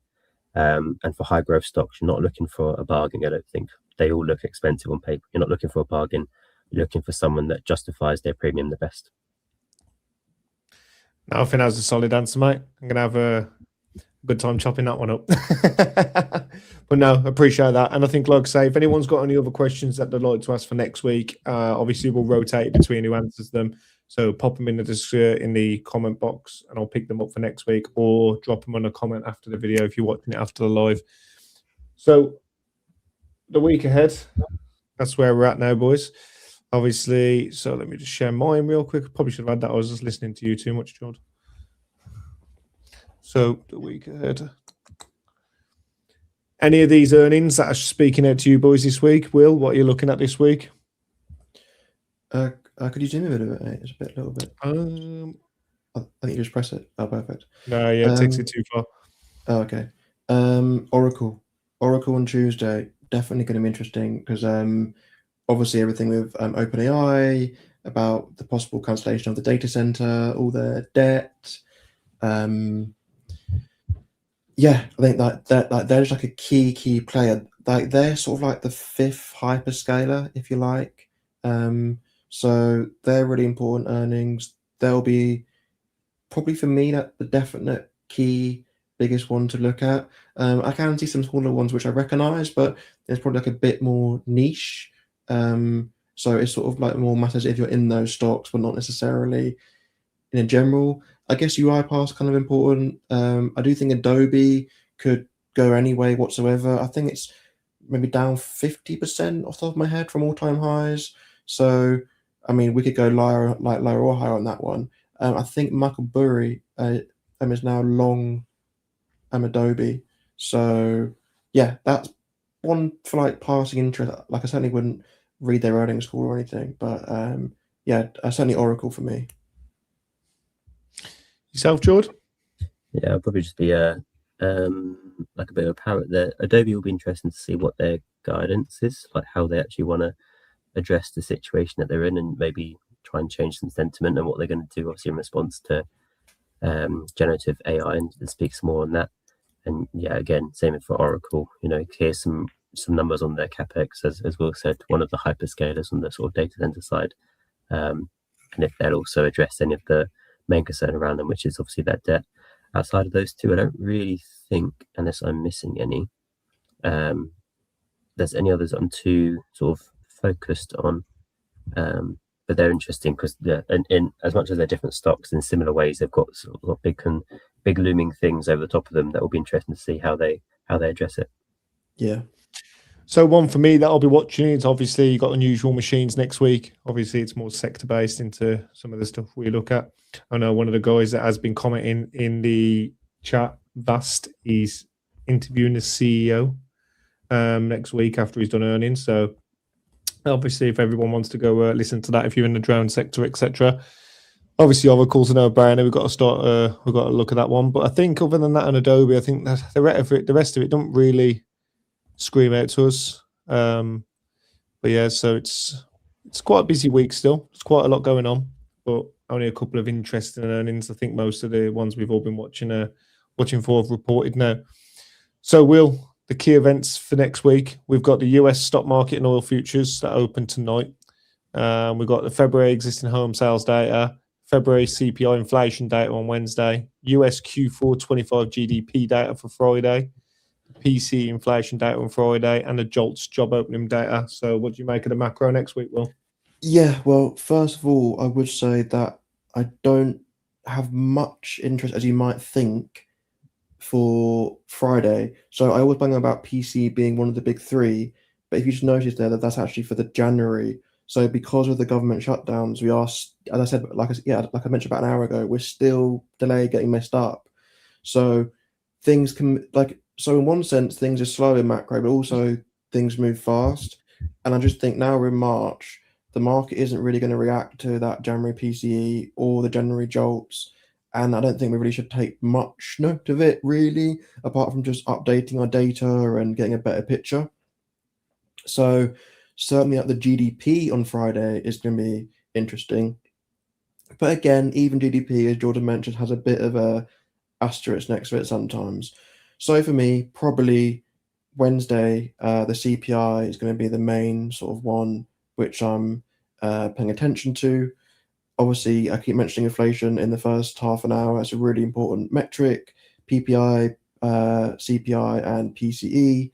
And for high growth stocks, you're not looking for a bargain. I don't think they all look expensive on paper. You're not looking for a bargain. You're looking for someone that justifies their premium the best. I think that was a solid answer, mate. I'm going to have a good time chopping that one up. But no, appreciate that. And I think, like I say, if anyone's got any other questions that they'd like to ask for next week, obviously we'll rotate between who answers them. So pop them in the comment box and I'll pick them up for next week, or drop them on a comment after the video if you're watching it after the live. So the week ahead, that's where we're at now, boys. Obviously, so let me just share mine real quick. Probably should have had that. I was just listening to you too much, George. So the week ahead. Any of these earnings that are speaking out to you boys this week? Will, what are you looking at this week? Could you zoom in a bit, mate? It's a little bit. I think you just press it. Oh, perfect. No, yeah, it takes it too far. Oh, okay. Oracle on Tuesday, definitely going to be interesting because obviously everything with OpenAI about the possible cancellation of the data center, all their debt. Yeah, I think that they're just like a key player. Like they're sort of like the fifth hyperscaler, if you like. So they're really important earnings. They'll be probably for me that the definite key biggest one to look at. I can see some smaller ones which I recognize, but there's probably like a bit more niche. So it's sort of like more matters if you're in those stocks, but not necessarily in a general. I guess UiPath is kind of important. I do think Adobe could go any way whatsoever. I think it's maybe down 50% off the top of my head from all-time highs. So, I mean, we could go lower or higher on that one. I think Michael Burry is now long Adobe. So, yeah, that's one for like passing interest. Like, I certainly wouldn't read their earnings call or anything, but yeah, certainly Oracle for me. Yourself, George? Yeah, I'll probably just be like a bit of a parrot there. Adobe will be interesting to see what their guidance is, like how they actually want to address the situation that they're in, and maybe try and change some sentiment and what they're going to do, obviously in response to generative AI, and speak some more on that. And yeah, again, same for Oracle. You know, here's some numbers on their capex, as Will said, one of the hyperscalers on the sort of data center side, and if they'll also address any of the main concern around them, which is obviously that debt. Outside of those two, I don't really think, unless I'm missing any, there's any others I'm too sort of focused on. But they're interesting because in as much as they're different stocks, in similar ways, they've got sort of big looming things over the top of them that will be interesting to see how they address it. Yeah. So one for me that I'll be watching is obviously you got Unusual Machines next week. Obviously, it's more sector based into some of the stuff we look at. I know one of the guys that has been commenting in the chat, Vast, he's interviewing the CEO next week after he's done earnings. So obviously, if everyone wants to go listen to that, if you're in the drone sector, etc. Obviously, Oracle's a no-brainer. We've got to start. We've got to look at that one. But I think other than that, and Adobe, I think that the rest of it don't really scream out to us. But yeah, so it's quite a busy week still. It's quite a lot going on, but only a couple of interesting earnings. I think most of the ones we've all been watching for have reported now. So Will, the key events for next week, we've got the US stock market and oil futures that open tonight. We've got the February existing home sales data, February CPI inflation data on Wednesday, US Q4 25 GDP data for Friday, PC inflation data on Friday, and the JOLTS job opening data. So what do you make of the macro next week, Will? Yeah, well, first of all, I would say that I don't have much interest, as you might think, for Friday. So I always bang on about PC being one of the big three, but if you just notice there that that's actually for the January. So because of the government shutdowns, we are, as I said, like I mentioned about an hour ago, we're still delayed, getting messed up. So things can so in one sense things are slow in macro, but also things move fast. And I just think now we're in March, the market isn't really going to react to that January PCE or the January jolts. And I don't think we really should take much note of it, really, apart from just updating our data and getting a better picture. So certainly the GDP on Friday is going to be interesting. But again, even GDP, as Jordan mentioned, has a bit of a asterisk next to it sometimes. So for me, probably Wednesday, the CPI is going to be the main sort of one which I'm paying attention to. Obviously, I keep mentioning inflation in the first half an hour. It's a really important metric. PPI, CPI, and PCE.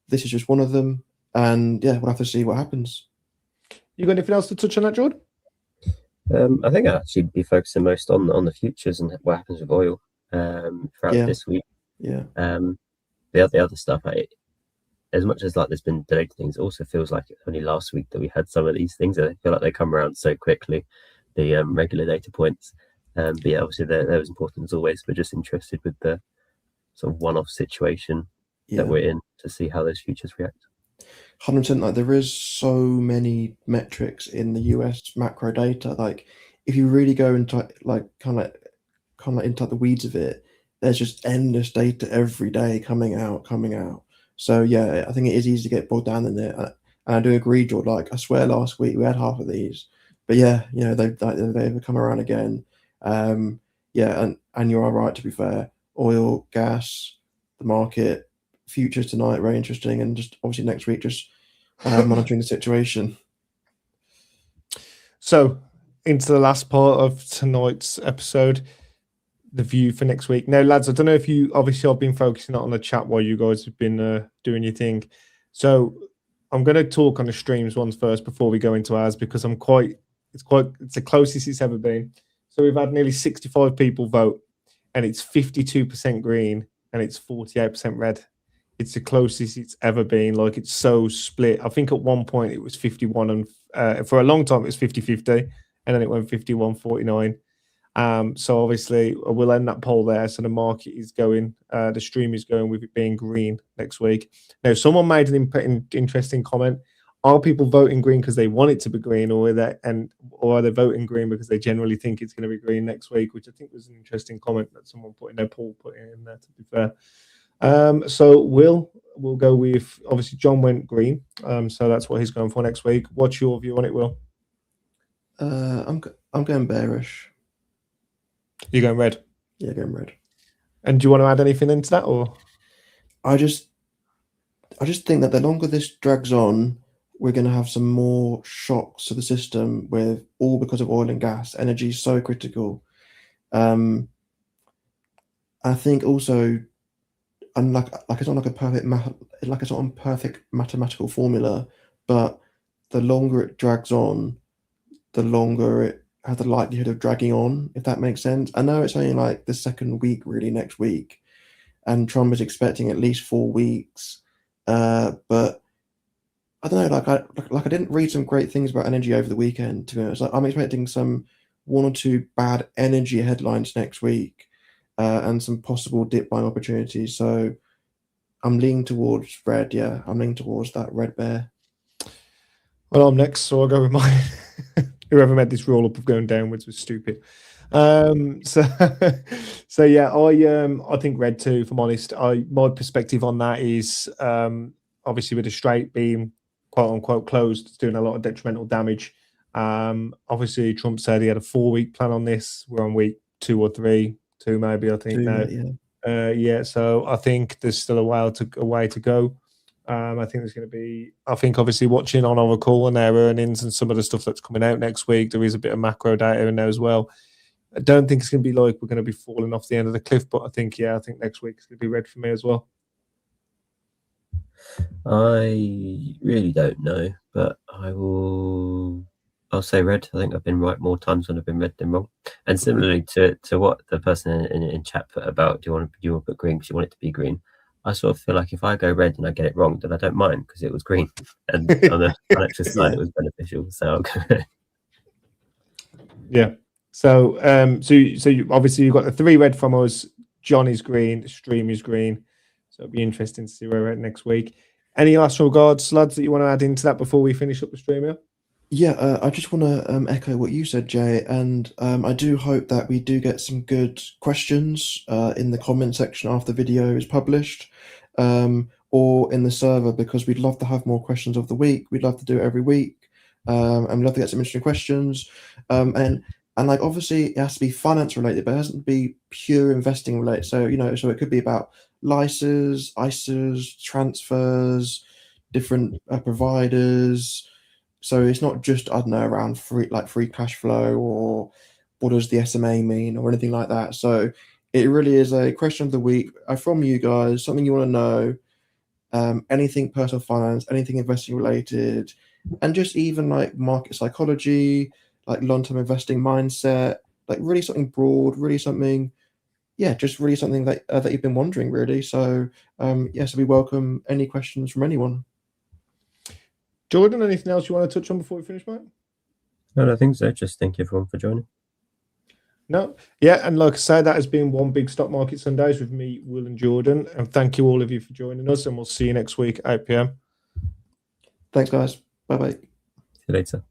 This is just one of them. And yeah, we'll have to see what happens. You got anything else to touch on that, Jordan? I think I'd actually be focusing most on the futures and what happens with oil throughout this week. Yeah. The other stuff, as much as like there's been delayed things, it also feels like only last week that we had some of these things. I feel like they come around so quickly, the regular data points. But yeah, obviously that was important as always. We're just interested with the sort of one-off situation that we're in to see how those futures react. 100%. Like, there is so many metrics in the US macro data. Like, if you really go into like kind of into the weeds of it, there's just endless data every day coming out. So yeah, I think it is easy to get bogged down in it. And I do agree, George. Like, I swear last week we had half of these, but yeah, you know, they've come around again. Yeah, and you are right, to be fair. Oil, gas, the market, futures tonight, very interesting, and just obviously next week, just monitoring the situation. So, into the last part of tonight's episode, the view for next week. Now, lads, I don't know if you, obviously I've been focusing on the chat while you guys have been doing your thing. So I'm going to talk on the streams ones first before we go into ours, because it's the closest it's ever been. So we've had nearly 65 people vote, and it's 52% green and it's 48% red. It's the closest it's ever been. Like, it's so split. I think at one point it was 51 and for a long time it was 50-50, and then it went 51-49. So obviously we'll end that poll there. So the market is going, the stream is going with it being green next week. Now, someone made an interesting comment. Are people voting green because they want it to be green, or are they voting green because they generally think it's going to be green next week? Which I think was an interesting comment that someone put in there, Paul put it in there, to be fair. So we'll go with, obviously John went green. So that's what he's going for next week. What's your view on it, Will? I'm going bearish. You're going red? Yeah, going red. And do you want to add anything into that, or? I just think that the longer this drags on, we're going to have some more shocks to the system, with all because of oil and gas. Energy is so critical. I think also, and like it's not like a it's not a perfect mathematical formula, but the longer it drags on, the longer it has the likelihood of dragging on, if that makes sense. I know it's only like the second week, really, next week, and Trump is expecting at least 4 weeks. But I don't know, I didn't read some great things about energy over the weekend, to be honest. I'm expecting some 1 or 2 bad energy headlines next week, and some possible dip buying opportunities. So I'm leaning towards red. Yeah, I'm leaning towards that red bear. Well, I'm next, so I'll go with mine. Whoever made this roll up of going downwards was stupid. So yeah, I think red too, if I'm honest. My perspective on that is, obviously with the straight being quote unquote closed, it's doing a lot of detrimental damage. Obviously Trump said he had a 4-week plan on this. We're on week 2 or 3, 2 maybe, I think 2, now. yeah. Yeah, so I think there's still a way to go. I think there's going to be, I think obviously watching on Oracle and their earnings and some of the stuff that's coming out next week, there is a bit of macro data in there as well. I don't think it's going to be like we're going to be falling off the end of the cliff, but I think next week it's going to be red for me as well. I really don't know, but I'll say red. I think I've been right more times when I've been red than wrong. And similarly to what the person in chat put about, do you want to put green because you want it to be green? I sort of feel like if I go red and I get it wrong, then I don't mind because it was green, and on the financial side it was beneficial. So I'll go red. Yeah. So you obviously you've got the 3 red from us. John is green. The stream is green. So it'll be interesting to see where we're at next week. Any last regards, lads, that you want to add into that before we finish up the stream here? Yeah, I just want to echo what you said, Jay, and I do hope that we do get some good questions in the comment section after the video is published, or in the server, because we'd love to have more questions of the week. We'd love to do it every week, and we'd love to get some interesting questions. And like, obviously it has to be finance related, but it doesn't be pure investing related. So so it could be about LISAs, ISAs, transfers, different providers. So it's not just, I don't know, around free cash flow, or what does the SMA mean, or anything like that. So it really is a question of the week from you guys, something you want to know, anything personal finance, anything investing related, and just even like market psychology, like long-term investing mindset, like really something broad, really something, just really something that you've been wondering, really. So so we welcome any questions from anyone. Jordan, anything else you want to touch on before we finish, mate? No, I think so. Just thank you everyone for joining. No, yeah, and like I say, that has been One Big Stock Market Sundays with me, Will and Jordan, and thank you all of you for joining us, and we'll see you next week at 8 p.m. Thanks, guys. Bye bye. See you later.